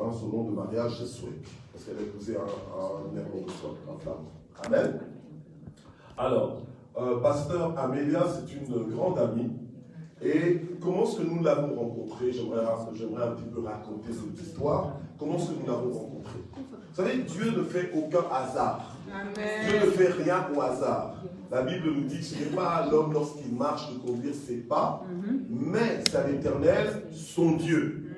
Hein, son nom de mariage, c'est Souhait. Parce qu'elle a épousé un néerlandophone, un femme. Amen. Alors, pasteur Amélia, c'est une grande amie. Et comment est-ce que nous l'avons rencontrée? J'aimerais un petit peu raconter cette histoire. Comment est-ce que nous l'avons rencontrée? Vous savez, Dieu ne fait aucun hasard. Amen. Dieu ne fait rien au hasard. La Bible nous dit que ce n'est pas à l'homme lorsqu'il marche de conduire ses pas, mais c'est à l'Éternel, son Dieu.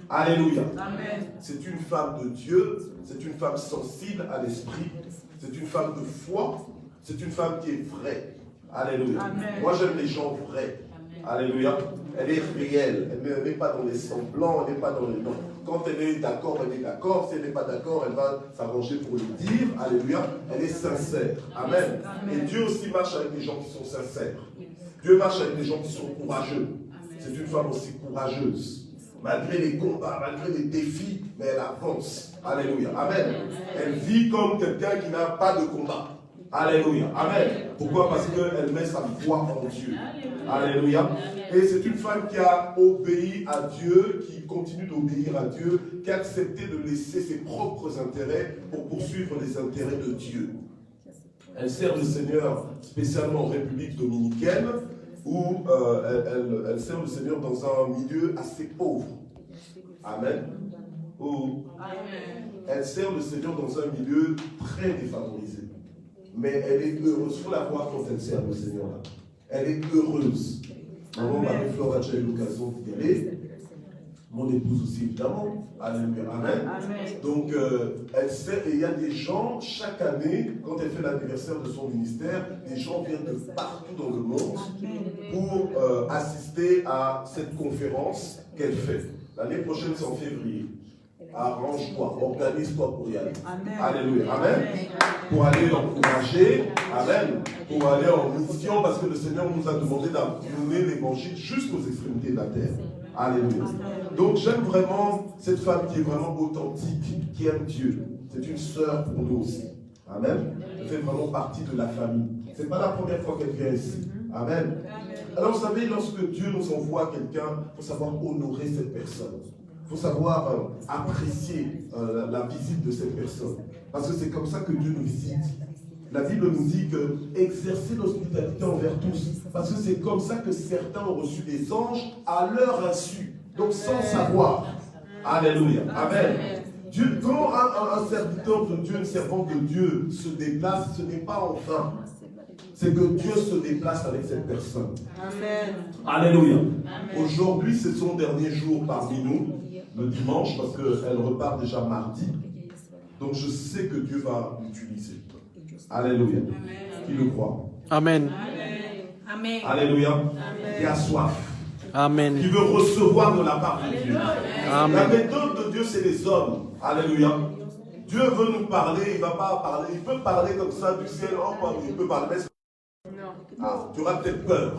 Alléluia. Amen. C'est une femme de Dieu, c'est une femme sensible à l'esprit, c'est une femme de foi, c'est une femme qui est vraie. Alléluia. Amen. Moi j'aime les gens vrais. Alléluia. Elle est réelle. Elle n'est pas dans les semblants, elle n'est pas dans les noms. Quand elle est d'accord, elle est d'accord. Si elle n'est pas d'accord, elle va s'arranger pour le dire. Alléluia. Elle est sincère. Amen. Amen. Et Dieu aussi marche avec des gens qui sont sincères. Dieu marche avec des gens qui sont courageux. C'est une femme aussi courageuse. Malgré les combats, malgré les défis, mais elle avance. Alléluia. Amen. Elle vit comme quelqu'un qui n'a pas de combat. Alléluia. Amen. Pourquoi? Parce qu'elle met sa foi en Dieu. Alléluia. Et c'est une femme qui a obéi à Dieu, qui continue d'obéir à Dieu, qui a accepté de laisser ses propres intérêts pour poursuivre les intérêts de Dieu. Elle sert le Seigneur spécialement en République dominicaine, où elle sert le Seigneur dans un milieu assez pauvre. Amen. Où elle sert le Seigneur dans un milieu très défavorisé. Mais elle est heureuse. Il faut la voir quand elle sert le Seigneur là. Elle est heureuse. Maman Marie-Flore a déjà eu l'occasion d'y aller. Mon épouse aussi, évidemment. Alléluia. Amen. Amen. Donc, elle sert, et il y a des gens, chaque année, quand elle fait l'anniversaire de son ministère, des gens viennent de partout dans le monde pour assister à cette conférence qu'elle fait. L'année prochaine, c'est en février. Arrange-toi, organise-toi pour y aller. Amen. Alléluia. Amen. Amen. Pour aller l'encourager. Amen. Pour aller en mission, parce que le Seigneur nous a demandé d'amener l'évangile jusqu'aux extrémités de la terre. Alléluia. Donc j'aime vraiment cette femme qui est vraiment authentique, qui aime Dieu. C'est une sœur pour nous aussi. Amen. Elle fait vraiment partie de la famille. Ce n'est pas la première fois qu'elle vient ici. Amen. Alors vous savez, lorsque Dieu nous envoie quelqu'un, il faut savoir honorer cette personne. Il faut savoir apprécier la visite de cette personne. Parce que c'est comme ça que Dieu nous visite. La Bible nous dit que exercer l'hospitalité envers tous. Parce que c'est comme ça que certains ont reçu des anges à leur insu. Donc sans savoir. Alléluia. Amen. Dieu, quand un serviteur de Dieu, une servante de Dieu se déplace, ce n'est pas en vain. C'est que Dieu se déplace avec cette personne. Amen. Alléluia. Aujourd'hui, c'est son dernier jour parmi nous, le dimanche, parce qu'elle repart déjà mardi. Donc je sais que Dieu va l'utiliser. Alléluia. Qui le croit? Amen. Amen. Alléluia. Amen. Qui a soif. Amen. Qui veut recevoir de la part de Dieu. Amen. La méthode de Dieu, c'est les hommes. Alléluia. Dieu veut nous parler, il ne va pas parler. Il peut parler comme ça du ciel. Oh, il peut parler. Ah, tu auras peut-être peur.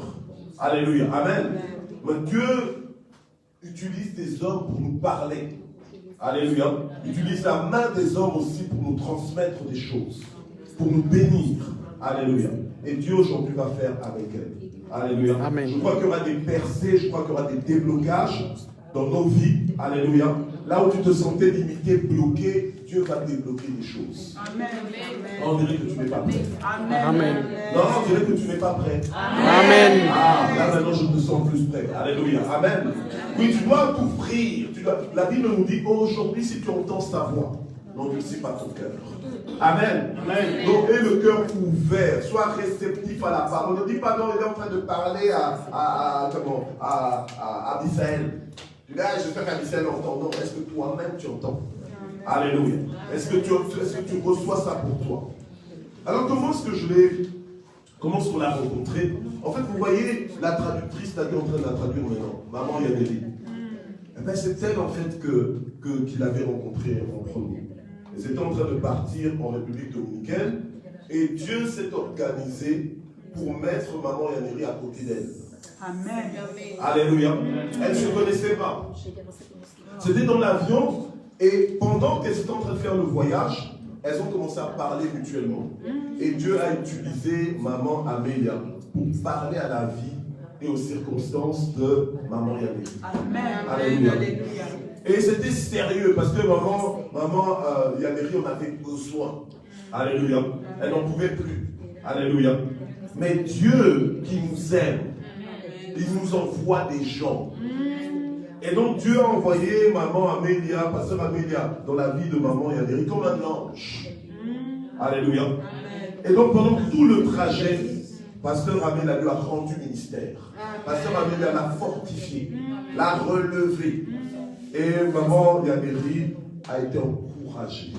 Alléluia. Amen. Mais Dieu utilise des hommes pour nous parler. Alléluia. Il utilise la main des hommes aussi pour nous transmettre des choses. Pour nous bénir. Alléluia. Et Dieu aujourd'hui va faire avec elle. Alléluia. Amen. Je crois qu'il y aura des percées, je crois qu'il y aura des déblocages dans nos vies. Alléluia. Là où tu te sentais limité, bloqué, Dieu va débloquer des choses. Amen. On dirait que tu n'es pas prêt. Amen. Non, on dirait que tu n'es pas prêt. Amen. Ah, là maintenant je me sens plus prêt. Alléluia. Amen. Oui, tu dois t'ouvrir. La Bible nous dit aujourd'hui, si tu entends sa voix, n'endurcis pas ton cœur. Amen. Amen. Donc, aie le cœur ouvert, sois réceptif à la parole. Ne dis pas non, il est en train de parler à Abisaël. Tu dis, ah, je fais qu'Abisaël entend. Non, est-ce que toi-même tu entends? Alléluia. Est-ce que tu reçois ça pour toi? Alors, comment est-ce qu'on l'a rencontré? En fait, vous voyez, la traductrice là, qui est en train de la traduire maintenant, Maman Yaneli. Eh bien, c'est elle en fait qu'il avait rencontré en premier. Et c'était en train de partir en République dominicaine. Et Dieu s'est organisé pour mettre Maman Yaneli à côté d'elle. Amen. Alléluia. Elle ne se connaissait pas. C'était dans l'avion. Et pendant qu'elles étaient en train de faire le voyage, elles ont commencé à parler mutuellement. Et Dieu a utilisé Maman Amélia pour parler à la vie et aux circonstances de Maman Yaneli. Amen. Alléluia. Et c'était sérieux parce que maman, Yaméry en avait besoin. Alléluia. Elle n'en pouvait plus. Alléluia. Mais Dieu qui nous aime, il nous envoie des gens. Et donc Dieu a envoyé maman Amélia, pasteur Amélia, dans la vie de maman Yaméry comme un ange. Alléluia. Et donc pendant tout le trajet, pasteur Amélia lui a rendu ministère. Pasteur Amélia l'a fortifié, l'a relevé. Et maman Yaméry a été encouragée.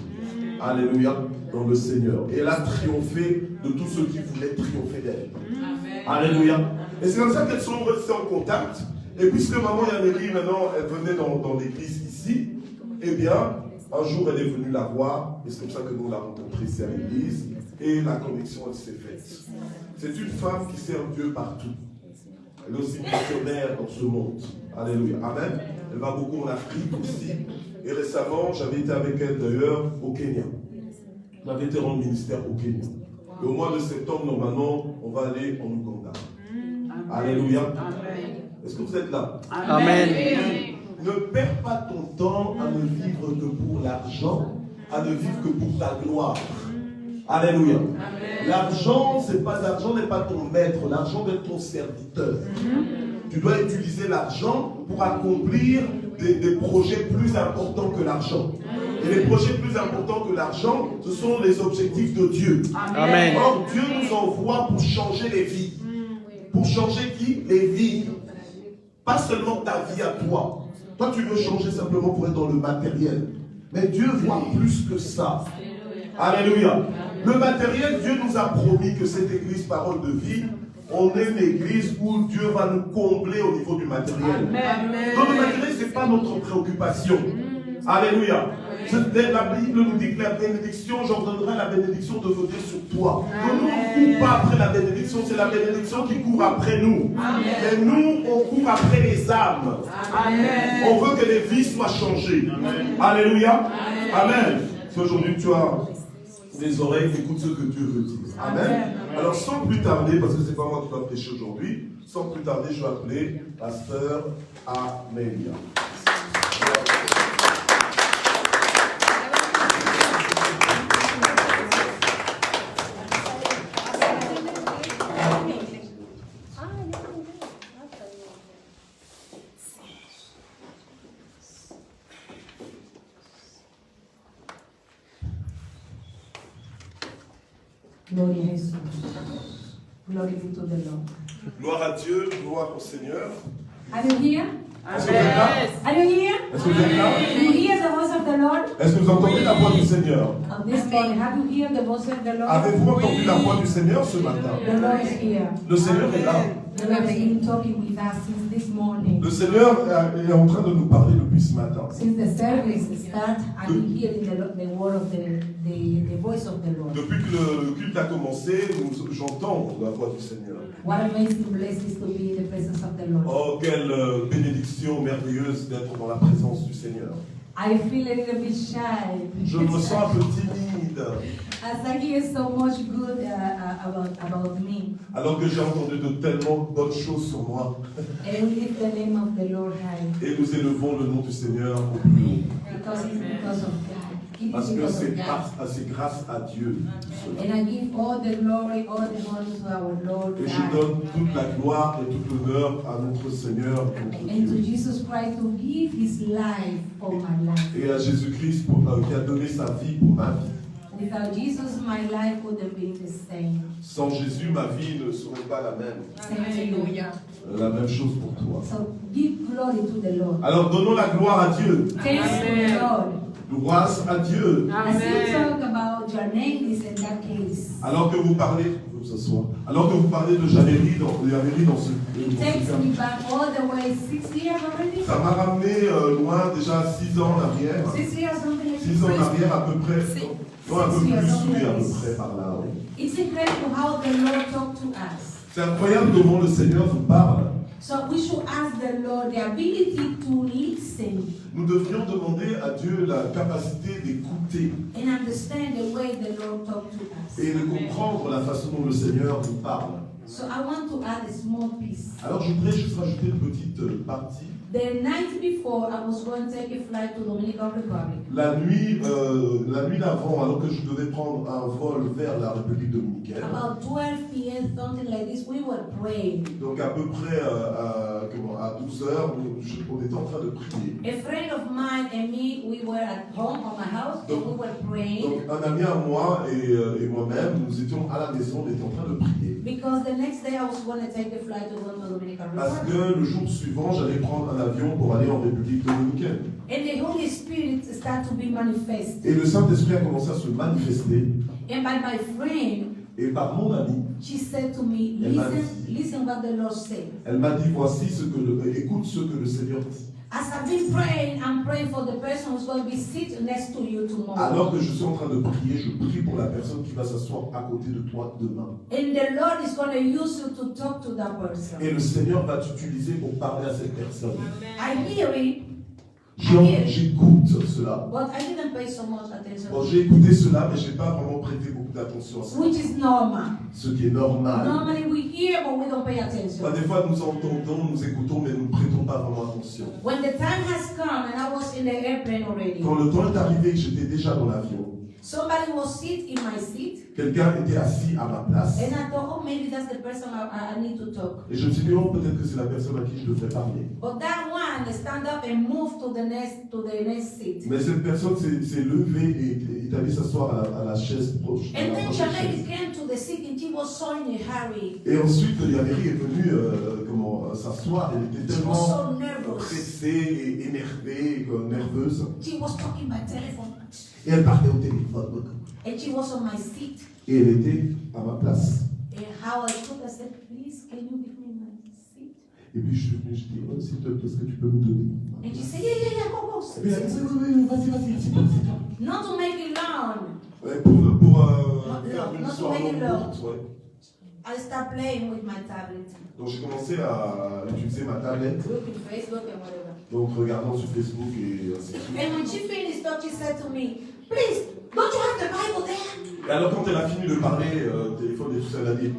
Alléluia, dans le Seigneur. Et elle a triomphé de tous ceux qui voulaient triompher d'elle. Alléluia. Et c'est comme ça qu'elles sont restées en contact. Et puisque maman Yaméry, maintenant, elle venait dans l'église ici, eh bien, un jour, elle est venue la voir. Et c'est comme ça que nous l'avons rencontrée ici à l'église. Et la connexion, elle s'est faite. C'est une femme qui sert Dieu partout. Elle est aussi missionnaire dans ce monde. Alléluia. Amen. Elle va beaucoup en Afrique aussi. Et récemment, j'avais été avec elle d'ailleurs au Kenya. On avait été rendre ministère au Kenya. Et au mois de septembre, normalement, on va aller en Ouganda. Alléluia. Est-ce que vous êtes là? Amen. Ne perds pas ton temps à ne vivre que pour l'argent, à ne vivre que pour ta gloire. Alléluia. L'argent, l'argent n'est pas ton maître, l'argent est ton serviteur. Tu dois utiliser l'argent pour accomplir des projets plus importants que l'argent. Et les projets plus importants que l'argent, ce sont les objectifs de Dieu. Amen. Or, Dieu nous envoie pour changer les vies. Pour changer qui? Les vies. Pas seulement ta vie à toi. Toi, tu veux changer simplement pour être dans le matériel. Mais Dieu voit plus que ça. Alléluia. Le matériel, Dieu nous a promis que cette église Parole de Vie, on est une église où Dieu va nous combler au niveau du matériel. Donc le matériel, ce n'est pas notre préoccupation. Alléluia. La Bible nous dit que la bénédiction, j'ordonnerai la bénédiction de venir sur toi. Donc nous, on ne court pas après la bénédiction, c'est la bénédiction qui court après nous. Et nous, on court après les âmes. On veut que les vies soient changées. Alléluia. Amen. Si aujourd'hui tu as des oreilles, écoute ce que Dieu veut dire. Amen. Alors sans plus tarder, parce que ce n'est pas moi qui dois prêcher aujourd'hui, sans plus tarder, je vais appeler pasteur Amélia. Gloria a Jesús. Glory be to the Lord. Gloire à Dieu, gloire au Seigneur. Are you here? Est-ce que vous êtes là? Are you here? Est-ce que vous êtes là? Do you hear the voice of the Lord? Est-ce que vous entendez la voix du Seigneur? On this morning, have you heard the voice of the Lord? Avez-vous entendu la voix du Seigneur ce matin? The Lord is here. Le Seigneur est là. The Lord has been talking with us since this morning. Le Seigneur est en train de nous parler depuis ce matin. Since the service start, I've been hearing the word of the voice of the Lord. Depuis que le culte a commencé, j'entends la voix du Seigneur. What amazing blessings to be in the presence of the Lord. Oh, quelle bénédiction merveilleuse d'être dans la présence du Seigneur. I feel a little bit shy. Je me sens un peu timide. As I hear so much good about me. Alors que j'ai entendu de tellement bonnes choses sur moi. And we lift the name of the Lord high. Et nous élevons le nom du Seigneur au plus haut. Because it's because of God. It Parce is que because of God. c'est grâce à Dieu. And I give all the glory, all the honor to our Lord Et je God. donne toute la gloire et toute l'honneur à notre Seigneur, notre And to Dieu. Jesus Christ to give his life for my life. Et à Jésus-Christ qui a donné sa vie pour ma vie. Without Jesus, my life would have been the same. Sans Jésus, ma vie ne serait pas la même. Same to you. La même chose pour toi. So give glory to the Lord. Alors donnons la gloire à Dieu. Thanks to the Lord. Grâce à Dieu. As you talk about your name is in that case. Alors que vous parlez, alors que vous parlez de Janéry dans ce It takes me back all the way 6 years already. ça m'a ramené loin déjà 6 ans en arrière. 6 years, something like 6 ans en arrière à peu près. Non, un peu plus, oui, à peu près par là. Oui. It's incredible how the Lord talked to us. C'est incroyable comment le Seigneur vous parle. So we should ask the Lord the ability to listen Nous devrions demander à Dieu la capacité d'écouter and understand the way the Lord talked to us. et de comprendre la façon dont le Seigneur nous parle. So I want to add a small piece. Alors je voudrais juste rajouter une petite partie. The night before, I was going to take a flight to Dominican Republic. La nuit d'avant, alors que je devais prendre un vol vers la République dominicaine, About 12 p.m., something like this, we were praying. donc à peu près à 12 heures, on était en train de prier. A friend of mine and me, we were at home on my house and we were praying. Donc un ami à moi et moi-même, nous étions à la maison, on était en train de prier. Because the next day I was going to take the flight to go to Dominican Parce Republic. que le jour suivant, j'allais prendre un avion pour aller en République dominicaine. And the Holy Spirit started to be manifest. Et le Saint-Esprit a commencé à se manifester. And by my friend, Et par mon ami, she said to me, Elle m'a listen what the Lord said. elle m'a dit, écoute ce que le Seigneur dit. As I've been praying, I'm praying for the person who's going to be sitting next to you tomorrow. Alors que je suis en train de prier, je prie pour la personne qui va s'asseoir à côté de toi demain. And the Lord is going to use you to talk to that person. Et le Seigneur va t'utiliser pour parler à cette personne. I hear it, J'écoute cela. but I didn't pay so much attention. Bon, j'ai écouté cela, mais je n'ai pas vraiment prêté beaucoup d'attention à ça. Which is normal. Ce qui est normal. Normally we hear, but we don't pay attention. Des fois, nous entendons, nous écoutons, mais nous ne prêtons pas vraiment attention. When the time has come and I was in the airplane already, Quand le temps est arrivé que j'étais déjà dans l'avion, somebody was sitting in my seat, quelqu'un était assis à ma place. and I thought, oh, maybe that's the person I need to talk. Et je me suis dit, oh, peut-être que c'est la personne à qui je devrais parler. But that one stand up and move to the next seat. Mais cette personne s'est levée et est allée s'asseoir à la chaise proche. And then Jamaica came to the seat and she was so in a hurry. Et ensuite, Yaméry est venue s'asseoir. Elle était She was tellement so nervous. pressée et énervée, nerveuse. She was talking by telephone. Et elle parlait au téléphone. And she was on my seat. Et elle était à ma place. And how I took, I said, please, can you give me my seat? Et puis je suis venu, je dis, oh, s'il te plaît, est-ce que tu peux me donner? And she said, yeah, go, go. Et puis elle a dit, oui, vas-y, c'est toi. Not to make it long. Ouais, pour faire une non, histoire non, longue, non. ouais. I started playing with my tablet. Donc j'ai commencé à utiliser ma tablette, Looking Facebook and whatever. donc regardant sur Facebook et ainsi de suite. And when she finished, she said to me, please, don't you have the Bible there? Et alors quand elle a fini de parler au téléphone et tout ça, elle a dit,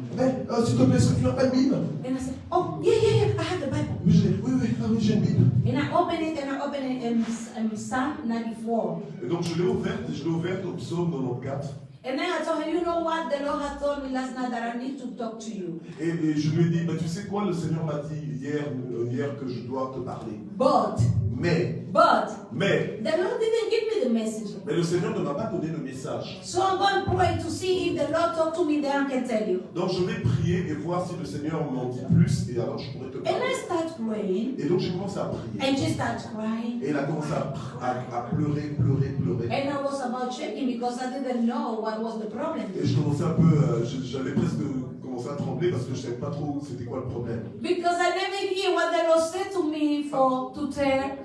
s'il te plaît, est-ce que tu as pas une Bible? And I said, oh, yeah, I have the Bible. Oui, j'ai une Bible. And I opened it in Psalm 94. Et donc je l'ai ouverte au psaume 94. And then I told her, you know what? The Lord had told me last night that I need to talk to you. Et je lui ai dit, tu sais quoi, le Seigneur m'a dit hier que je dois te parler. Mais The Lord didn't give me the message. Mais le Seigneur ne m'a pas donné le message. So I'm going to pray to see if the Lord talked to me, then I can tell you. Donc je vais prier et voir si le Seigneur m'en dit plus et alors je pourrai te And parler. I start praying, Et donc j'ai commencé à prier. and she starts crying. Et elle a commencé à pleurer. And I was about shaking because I didn't know what was the problem. Et je commençais un peu, j'allais presque commencer à trembler parce que je ne savais pas trop c'était quoi le problème. Because I never hear what the Lord said to me to tell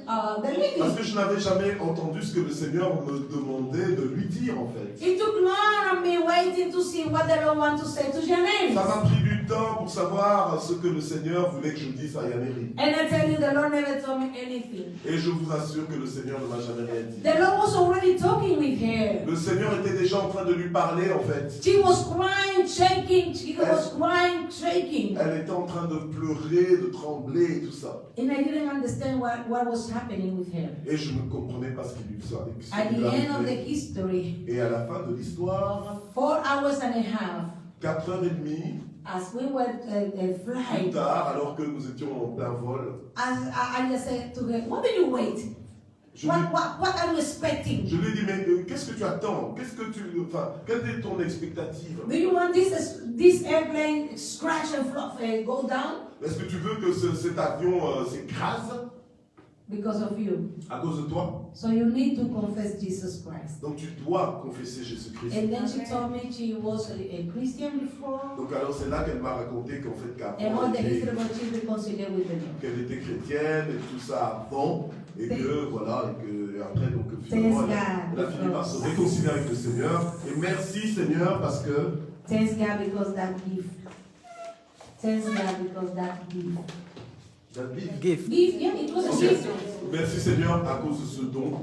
the lady. Parce que je n'avais jamais entendu ce que le Seigneur me demandait de lui dire en fait. It took long on me waiting to see what the Lord wanted to say to Janelle. Ça m'a pris du temps pour savoir ce que le Seigneur voulait que je dise à Yaméry. And I tell you, the Lord never told me anything. Et je vous assure que le Seigneur ne m'a jamais rien dit. The Lord was already talking with her. Le Seigneur était déjà en train de lui parler en fait. She was crying, shaking. She was crying, shaking. Elle était en train de pleurer, de trembler et tout ça. And I didn't understand what was happening with her. Et je ne comprenais pas ce qui lui At the end of the arrivait. history, Et à la fin de l'histoire, 4 hours and a half, 4h30 as we were plus flying, tard, alors que nous étions en plein vol, I just said to her, what do you wait? je What are you expecting? lui ai dit, mais qu'est-ce que tu attends? Quelle est ton expectative? Do you want this airplane scratch and flop, go down? Est-ce que tu veux que cet avion s'écrase Because of you. à cause de toi? So you need to confess Jesus Christ. Donc tu dois confesser Jésus-Christ. And then she told me she was a Christian before. Donc alors c'est là qu'elle m'a raconté qu'en fait And all the history about she reconciled with the Lord. qu'elle était chrétienne et tout ça avant et que voilà et après donc finalement elle a fini par se réconcilier avec le Seigneur et merci Seigneur parce que Thanks God because that gift. Thanks God because that gift. Gift. Gift, yeah, it was a Ok. gift. Merci Seigneur à cause de ce don.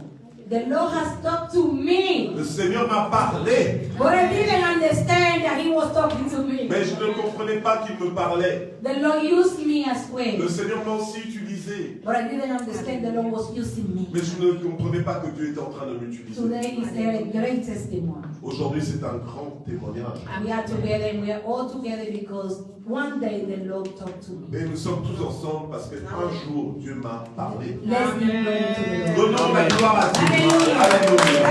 The Lord has talked to me. Le Seigneur m'a parlé, But I didn't understand that He was talking to me. mais je ne comprenais pas qu'il me parlait. The Lord used me as Le well. Seigneur m'a aussi utilisé m'utiliser. But I didn't understand the Lord was using me. Mais je ne comprenais pas que Dieu était en train de m'utiliser. Today is a great testimony. Aujourd'hui, c'est un grand témoignage. We are together and we are all together because one day the Lord talked to me. Et nous sommes tous ensemble parce qu'un jour, Dieu m'a parlé. Let's give glory to the Lord. Donnons la gloire à Dieu. Alléluia. Alléluia.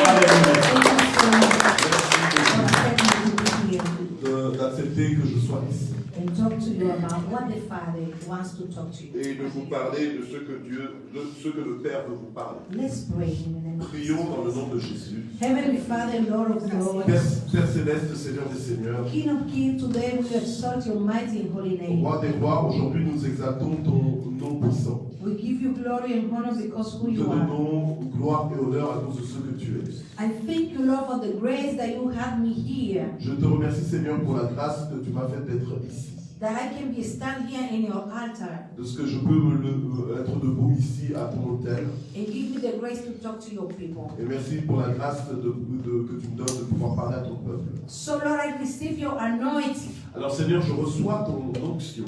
Alléluia. Thank you so much Merci for accepting me to be here d'accepter que je sois ici. and talk to you about what the Father wants to talk to you. Et de vous parler de ce que le Père veut vous parler. Let's pray in the name of Prions dans le Jesus. nom de Jésus. Heavenly Father, Lord of Lords, Père Céleste, Seigneur des Seigneurs, King of Kings, today we exalt your mighty and holy name. Roi des rois, aujourd'hui nous exaltons ton nom puissant. We give you glory and honor because who Nous te you are. donnons gloire et honneur à cause de ce que tu es. I thank you, Lord, for the grace that you have me here, Je te remercie, Seigneur, pour la grâce que tu m'as faite d'être ici. that I can be stand here in your altar De ce que je peux être debout ici à ton autel. and give me the grace to talk to your people. Et merci pour la grâce que tu me donnes de pouvoir parler à ton peuple. So, Lord, I receive your anointing. Alors, Seigneur, je reçois ton onction.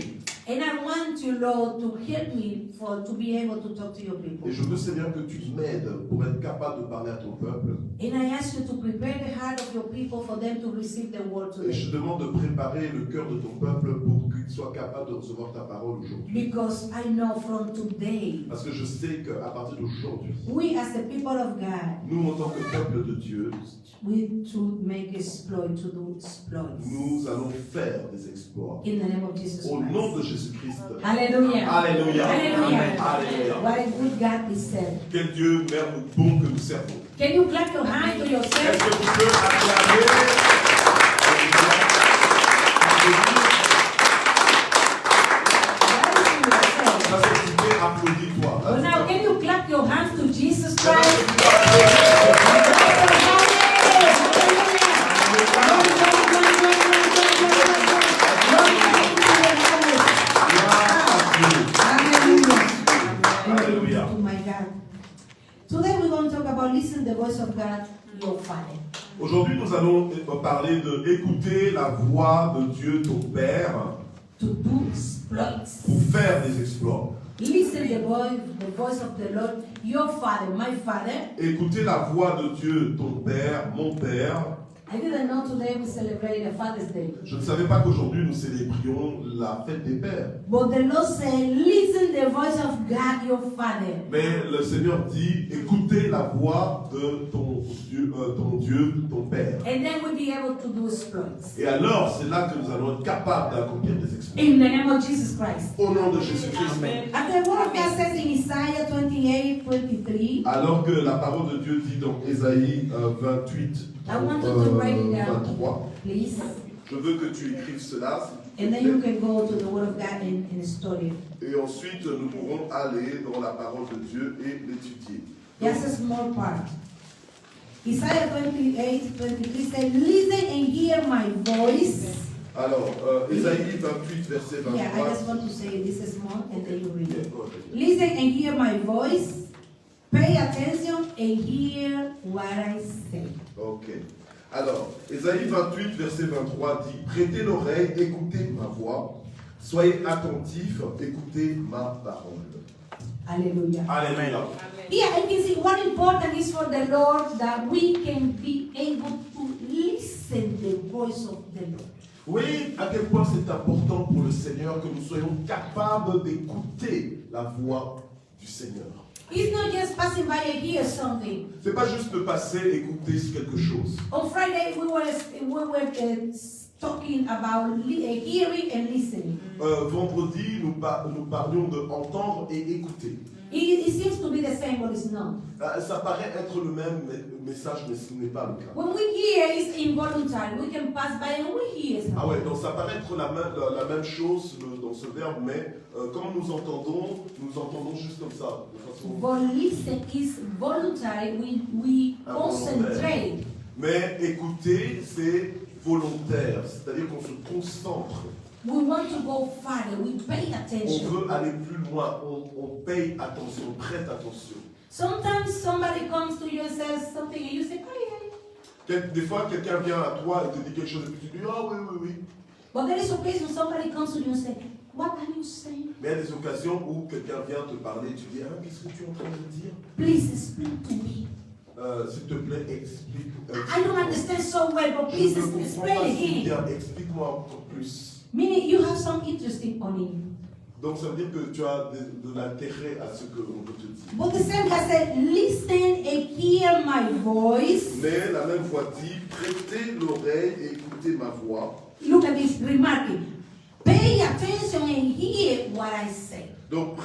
And I want you, Lord, to help me to be able to talk to your people. Et je veux, Seigneur, que tu m'aides pour être capable de parler à ton peuple. And I ask you to prepare the heart of your people for them to receive the word Et je today. demande de préparer le cœur de ton peuple pour qu'il soit capable de recevoir ta parole aujourd'hui. Because I know from today, Parce que je sais qu'à partir d'aujourd'hui, we as the people of God, nous, en tant que peuple de Dieu, we to make exploit, to do exploits. nous allons faire des exploits. In the name of Jesus Au nom de Christ. Jésus-Christ. Hallelujah. Alléluia. Hallelujah. Alléluia. What a good God we serve. Quel Dieu bon que nous servons. Can you clap your hands to Est-ce yourself? que tu peux acclamer? Ça, c'est que tu peux applaudis-toi. Well, now, can you clap your hands to Jesus Maintenant, Christ? tu peux applaudir. Hallelujah. To my God. Today we're going to talk about listen to the voice of God, your Father. Aujourd'hui, nous allons parler de écouter la voix de Dieu, ton Père, To do exploits. pour faire des exploits. Listen the voice of the Lord, your Father, my Father. Écouter la voix de Dieu, ton Père, mon Père. I didn't know today we celebrated the Father's Day. Je ne savais pas qu'aujourd'hui nous célébrions la fête des pères. But the Lord said, listen the voice of God, your Father. Mais le Seigneur dit, écoutez la voix de ton Dieu, ton Père. And then we'll be able to do exploits. Et alors, c'est là que nous allons être capables d'accomplir des exploits. In the name of Jesus Christ. Au nom de Jésus-Christ. And the word of God says in Isaiah 28:23. Alors que la parole de Dieu dit dans Ésaïe 28, I want you to write it down, 23, please. je veux que tu écrives cela, s'il And te then you plaît. can go to the Word of God and study. Et ensuite, nous pourrons aller dans la parole de Dieu et l'étudier. Just a small part. Isaiah 28:23 says, listen and hear my voice. Alors, Ésaïe 28, verset 23. Yeah, I just want to say this is small and then you read Yeah, it. go ahead. Listen and hear my voice. Pay attention and hear what I say. Ok. Alors, Ésaïe 28, verset 23 dit, prêtez l'oreille, écoutez ma voix, soyez attentifs, écoutez ma parole. Hallelujah. Alléluia. Yeah, I can see what important is for the Lord that we can be able to listen the voice of the Lord. Oui, à quel point c'est important pour le Seigneur que nous soyons capables d'écouter la voix du Seigneur. It's not just passing by and hear something. C'est pas juste de passer, écouter quelque chose. On Friday we were talking about hearing and listening. Vendredi, nous parlions de entendre et écouter. It seems to be the same, but it's not. Ça paraît être le même message, mais ce n'est pas le cas. When we hear, it's involuntary. We can pass by and we hear something. Ah ouais, donc ça paraît être la même chose dans ce verbe, mais quand nous entendons juste comme ça, de façon... But listen is voluntary. We concentrate. Mais écouter, c'est volontaire, c'est-à-dire qu'on se concentre. We want to go farther. We pay On attention. veut aller plus loin, on paye attention, on prête attention. Sometimes somebody comes to you and says something and you say, oh yeah. Des fois, quelqu'un vient à toi et te dit quelque chose et puis tu dis, ah oui, oui, oui. But there is occasion somebody comes to you and says, what are you saying? Mais il y a des occasions où quelqu'un vient te parler, tu dis, ah, qu'est-ce que tu es en train de dire? Please explain to me. S'il te plaît, explique. I don't understand so well, but Je please ne comprends explain pas si again. bien, explique-moi encore plus. Meaning you have some interesting on it. Donc ça veut dire que tu as de l'intérêt à ce qu'on veut te dire. But the same guy said, listen and hear my voice. Mais la même voix dit, prêtez l'oreille et écoutez ma voix. Look at this, remarking. Pay attention and hear what I say. Donc,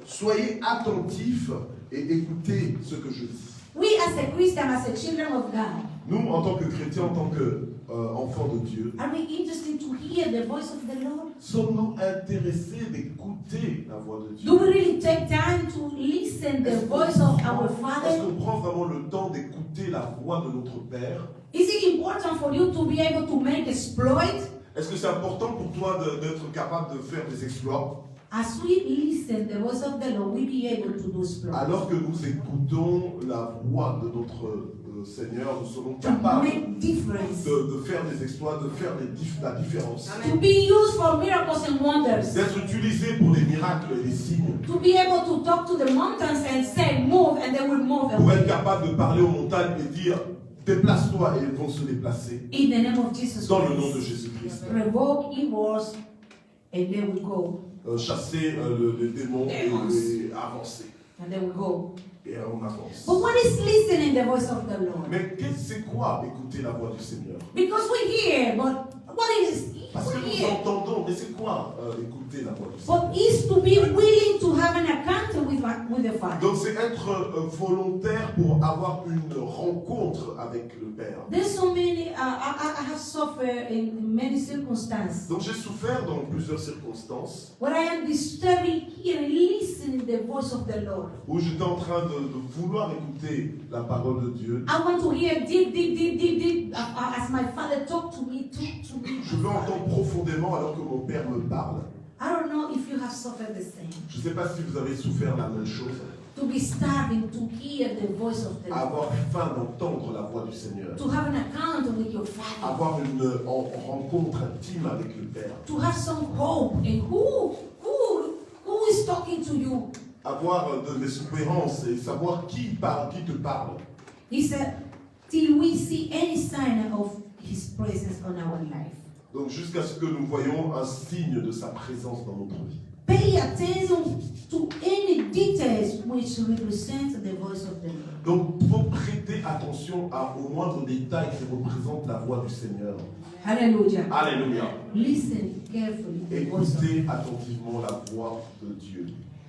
soyez attentifs et écoutez ce que je dis. We as a Christian, as a children of God, Nous, en tant que chrétiens, en tant qu'enfants de Dieu, are we interested to hear the voice of the Lord? sommes-nous intéressés d'écouter la voix de Dieu? Do we really take time to listen the voice of our Est-ce Father? qu'on prend vraiment le temps d'écouter la voix de notre Père? Is it important for you to be able to make exploit? Est-ce que c'est important pour toi d'être capable de faire des exploits? As we listen the voice of the Lord, we be able to do exploits. Alors que nous écoutons la voix de notre Seigneur, nous serons To capables make difference. de faire des exploits, de faire la différence. To be used for miracles and wonders. D'être utilisés pour les miracles et les signes. To be able to talk to the mountains and say, move, and they will move Pour être away. capable de parler aux montagnes et dire, déplace-toi, et elles vont se déplacer. In the name of Jesus Dans le nom de Christ. Jésus-Christ. Revoke evils, and they will go. Chasser les démons et avancer. And they will go. Et on avance. But what is listening the voice of the Lord? Mais c'est quoi écouter la voix du Seigneur? Because we hear, but what is Parce que we nous hear? entendons, mais c'est quoi écouter la voix du But Seigneur? is to be willing to have an encounter with the Father. Donc c'est être volontaire pour avoir une rencontre avec le Père. There's so many. I have suffered in many circumstances Donc j'ai souffert dans plusieurs circonstances where I am disturbing here and listening the voice of the Lord. où j'étais en train de vouloir écouter la parole de Dieu. I want to hear deep, as my Father talk to me. Je veux entendre profondément alors que mon Père me parle. I don't know if you have suffered the same. Je ne sais pas si vous avez souffert la même chose. To be starving to hear the voice of the Lord. Avoir faim d'entendre la voix du Seigneur. To have an encounter with your Father. Avoir une rencontre intime avec le Père. To have some hope. And who is talking to you? Avoir de l'espérance et savoir qui parle, qui te parle. He said, till we see any sign of His presence on our life. Donc jusqu'à ce que nous voyons un signe de sa présence dans notre vie. Pay attention to any details which represent the voice of the Lord. Donc il faut prêter attention au moindre détail qui représente la voix du Seigneur. Hallelujah. Alléluia. Listen carefully to the voice of the Écoutez Lord. attentivement la voix de Dieu.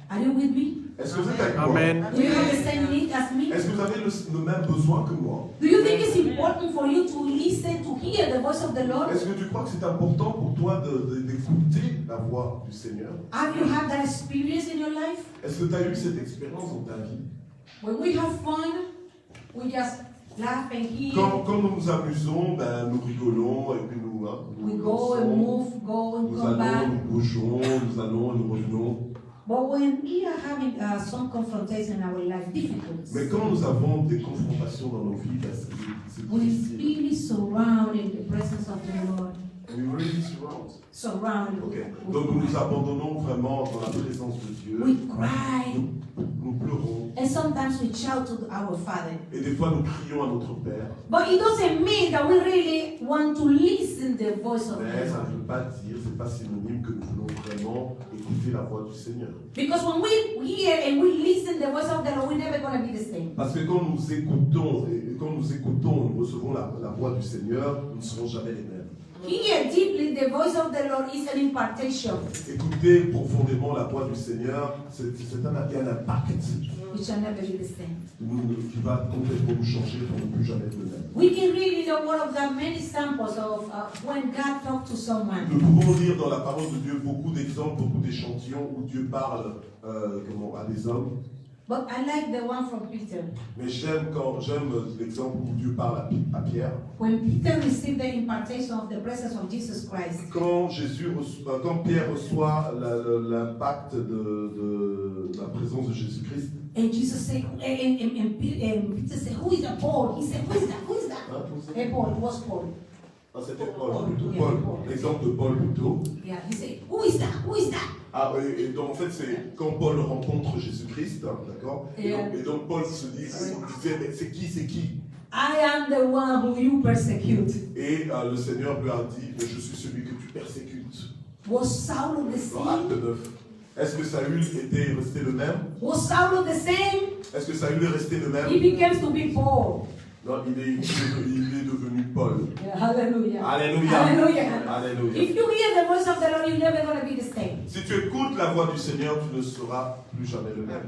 Are you with me? Est-ce que vous êtes avec moi? Amen. Do you have the same need as me? Est-ce que vous avez le même besoin que moi? Do you think it's important for you to listen, to hear the voice of the Lord? Est-ce que tu crois que c'est important pour toi d'écouter la voix du Seigneur? Have you had that experience in your life? Est-ce que tu as eu cette expérience dans ta vie? When we have fun, we just laugh and hear. Quand nous nous amusons, ben, nous rigolons et puis nous We go and dansons, move, go and nous come back. allons, nous bougeons, nous allons et nous revenons. But when we are having some confrontation in our life, difficulties, Mais quand nous avons des confrontations dans nos vies, ben, c'est we difficile. really surround in the presence of the Lord. We really surround. Surround. Ok. with Donc nous nous God. abandonnons vraiment dans la présence de Dieu. We cry. Nous pleurons. And sometimes we shout to our Father. Et des fois nous crions à notre Père. But it doesn't mean that we really want to listen the voice of Mais the ça Lord. ne veut pas dire, c'est pas synonyme que nous voulons vraiment écouter la voix du Seigneur. Because when we hear and we listen the voice of the Lord, we're never going to be the same. Parce que quand nous écoutons, nous recevons la voix du Seigneur, nous ne serons jamais les mêmes. Hear deeply the voice of the Lord is an impartation. Écouter profondément la voix du Seigneur, c'est un impact We shall never be the same. qui va complètement nous changer pour ne plus jamais être le même. We can read in the Word of God many samples of when God talked to someone. Nous pouvons lire dans la parole de Dieu beaucoup d'exemples, beaucoup d'échantillons où Dieu parle à des hommes. But I like the one from Peter. Mais j'aime l'exemple où Dieu parle à Pierre. When Peter received the impartation of the presence of Jesus Christ, Quand Pierre reçoit l'impact de la présence de Jésus-Christ, and Jesus said, and Peter said, "Who is that Paul?" He said, "Who is that? Who is that?" hein, Hey, Paul, it was Paul. Ah, c'était Paul Paul, plutôt. yeah, Paul. Paul. L'exemple de Paul plutôt. Yeah, he said, who is that? Who is that? Ah, et donc en fait, c'est quand Paul rencontre Jésus-Christ, hein, d'accord, Yeah. et donc Paul se dit, il disait, mais c'est qui? I am the one who you persecute. Et le Seigneur lui a dit, mais je suis celui que tu persécutes. Was Saul the Dans Acte same? 9. Est-ce que Saül était resté le même? Was Saul the same? Est-ce que Saül est resté le même? He became to be Paul. Non, il est devenu Paul. Yeah, hallelujah. Alléluia. Hallelujah. Alléluia. If you hear the voice of the Lord, you're never going to be the same. Si tu écoutes la voix du Seigneur, tu ne seras plus jamais le même.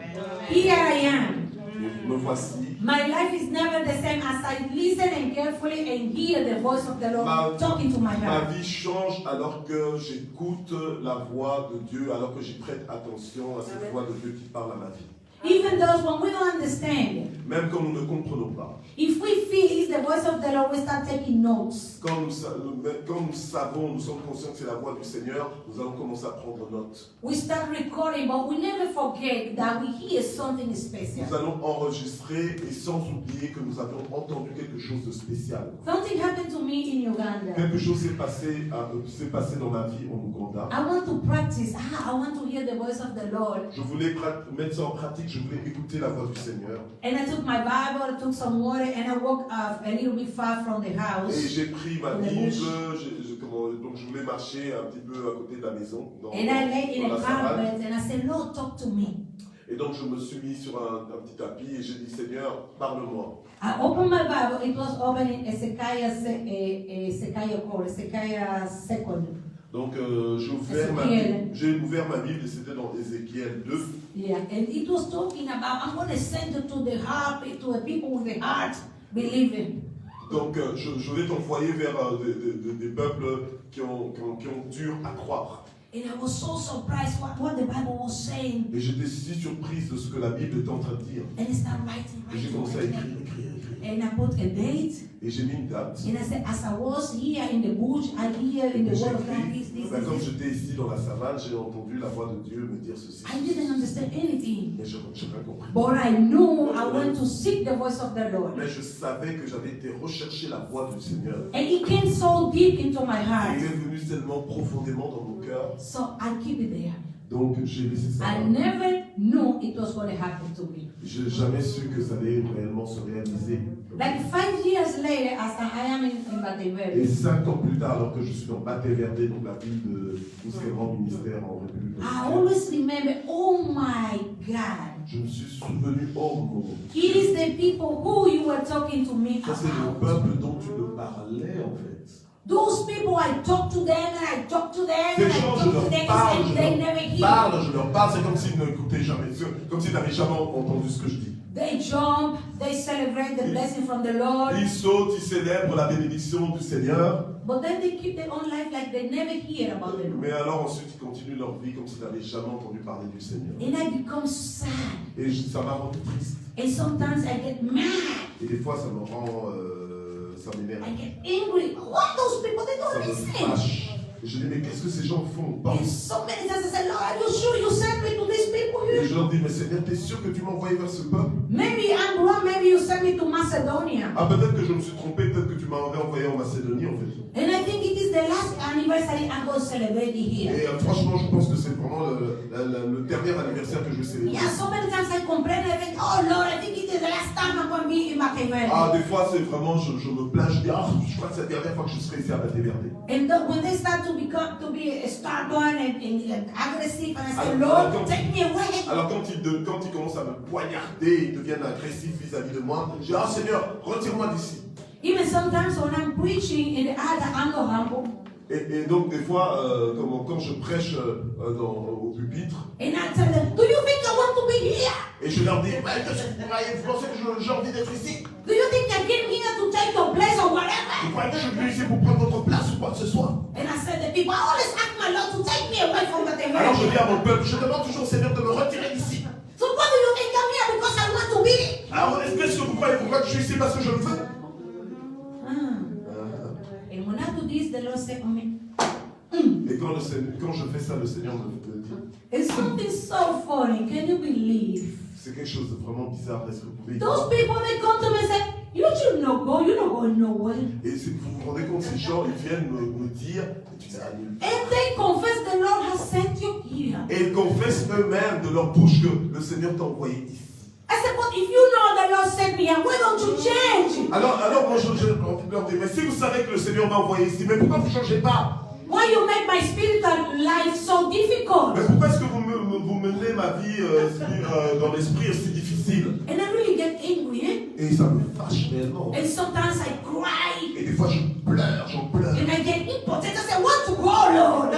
Here I am. Et me voici. My life is never the same as I listen and carefully and hear the voice of the Lord talking to my Ma heart. vie change alors que j'écoute la voix de Dieu, alors que j'y prête attention à cette voix de Dieu qui parle à ma vie. Even those when we don't understand, Même quand nous ne comprenons pas. if we feel it's the voice of the Lord, we start taking notes. Quand nous savons, nous sommes conscients que c'est la voix du Seigneur, nous allons commencer à prendre note. We start recording, but we never forget that we hear something Nous special. allons enregistrer et sans oublier que nous avions entendu quelque chose de spécial. Something happened to me in Uganda. Quelque chose s'est passé dans ma vie en Ouganda. I want to practice. I want to hear the voice of the Lord. Je voulais mettre ça en pratique, je voulais écouter la voix du Seigneur. And I took my Bible, I took some water, and I walked a little bit far from the Et house. j'ai pris ma In the Bible, bush. donc je voulais marcher un petit peu à côté de la maison, dans And I lay in la a savane. carpet, and I said, Lord, talk to me. Et donc je me suis mis sur un petit tapis et j'ai dit, Seigneur, parle-moi. I opened my Bible. It was open in Ezekiel 2. Donc Ézéchiel. j'ai ouvert ma Bible et c'était dans Ézéchiel 2. Yeah, and it was talking about, I'm going to send it to the heart, to the people with the heart believing. Donc je vais t'envoyer vers des peuples qui ont dur à croire. And I was so surprised what the Bible was saying. Et j'étais si surprise de ce que la Bible est en train de dire. And I started writing, Et j'ai commencé à écrire. And I put a date. Et j'ai mis une date. And I said, as I was here in the bush, I hear in the J'ai word of God, écrit, this. comme j'étais ici dans la savane, j'ai entendu la voix de Dieu me dire ceci. I didn't understand anything. Mais je n'ai rien compris. But I knew I went to seek the voice of the Lord. Mais je savais que j'avais été rechercher la voix du Seigneur. And it came so deep into my Et heart. il est venu tellement profondément dans mon cœur. So I keep it there. Donc j'ai laissé ça. I never knew it was going to happen to me. Je n'ai jamais su que ça allait réellement se réaliser. Like 5 years later, as I am in Et Bateverde, 5 ans plus tard, alors que je suis dans Bateverde, donc la ville de tout ce qui est grand ministère en République I dominicaine, always remember, oh my God, je me suis souvenu, oh mon Dieu, it is the people who you were talking to me ça c'est le about. peuple dont tu me parlais en fait. Those people, I talk to them and I talk to them Ces and I gens, talk je to leur them parle, and they never hear. je leur parle, c'est comme s'ils n'écoutaient jamais, comme s'ils n'avaient jamais entendu ce que je dis. They jump, they celebrate the blessing from the Lord, Ils sautent, ils célèbrent la bénédiction du Seigneur, but then they keep their own life like they never hear about the Lord. mais alors ensuite ils continuent leur vie comme s'ils n'avaient jamais entendu parler du Seigneur. And I become sad. Et ça m'a rendu triste. And sometimes I get mad. Et des fois ça me rend, ça m'énerve, I get angry. What those people, they ça don't me listen. fâche. Et je dis mais qu'est-ce que ces gens font? And so many times I say, Lord, are you sure you sent me to these people Et here? je leur dis mais Seigneur, t'es sûr que tu m'as envoyé vers ce peuple? Maybe I'm wrong, maybe you sent me to Macedonia. Ah peut-être que je me suis trompé, peut-être que tu m'avais envoyé en Macédonie en fait. And I think it is the last anniversary I'm going to celebrate it here. Et franchement je pense que c'est vraiment le dernier anniversaire que je vais célébrer. Yeah, so many times I complain, I think, oh Lord, I think it is the last time I'm going to be in Machiavelli. Ah des fois c'est vraiment, je me plains, je dis ah je crois que c'est la dernière fois que je serai ici à Bateverde. And when they start to be stubborn and aggressive, and I say, Alors, Lord, take me away. Alors quand ils commencent à me poignarder, ils deviennent agressifs vis-à-vis de moi, je dis ah Seigneur, retire-moi d'ici. Even sometimes when I'm preaching in the altar, I'm not humble. Et donc des fois, quand je prêche au pupitre, And I tell them, do you think I want to be here? et je leur dis, mais vous pensez que j'ai envie d'être ici? Do you think I came here to take your place or Vous whatever? croyez que je suis venu ici pour prendre votre place ou quoi que ce soit? And I said, the people, I always ask my Lord to take me away from the Alors je temple. dis à mon peuple, je demande toujours au Seigneur de me retirer d'ici. So what do you think I'm here because I want to be? Alors est-ce que vous croyez pourquoi je suis ici parce que je le veux? And when I do this, the Lord said, Amen. Et quand je fais ça, le Seigneur me dit, It's something so funny. Can you believe? c'est quelque chose de vraiment bizarre, est-ce que vous pouvez y Those croire? people, they come to me and say, you should not go. You're not going going nowhere. Et vous vous rendez compte, ces gens, ils viennent me dire, tu n'es nulle part. And they confess the Lord has sent you here. Et ils confessent eux-mêmes de leur bouche que le Seigneur t'a envoyé ici. I said, but if you know the Lord sent me here, why don't you change? Alors moi, je leur dis, mais si vous savez que le Seigneur m'a envoyé ici, mais pourquoi vous ne changez pas? Why you make my spiritual life so difficult? Mais pourquoi est-ce que vous menez ma vie dans l'esprit aussi difficile? And I really get angry, eh? Et ça me fâche réellement. And sometimes I cry. Et des fois, j'en pleure. And I get impotent. I say, I want to go, Lord.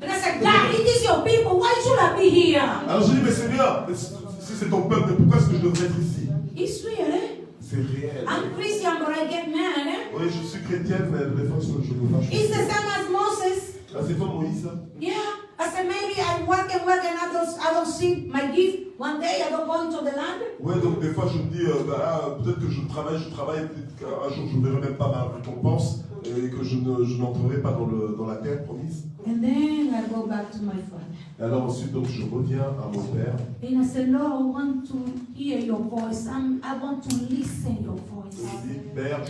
And I said, God, it is your people. Why should I be here? Alors je dis, mais Seigneur, si c'est ton peuple, pourquoi est-ce que je devrais être ici? It's real, eh? C'est réel. I'm Christian, but I get mad, eh? Oui, je suis chrétienne, mais des fois, je me fâche. It's the same as Moses. Ah, c'est pas Moïse, ça? Yeah. I said, maybe I work and I don't see my gift. One day I don't go into the land. Ouais, donc des fois, je me dis, peut-être que je travaille, peut-être qu'un jour, je ne verrai même pas ma récompense et que je n'entrerai pas dans la terre promise. And then I go back to my father. Et alors ensuite, donc, je reviens à mon père. And I said, Lord, I want to hear your voice. I want to listen your voice. Je dis, Père,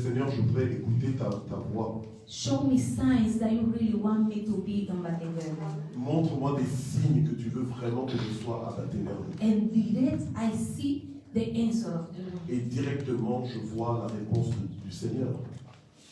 Seigneur, je voudrais écouter ta voix. Show me signs that you really want me to be in Battenberg. Montre-moi des signes que tu veux vraiment que je sois à Battenberg. And direct, I see the answer of the Lord. Et directement, je vois la réponse du Seigneur.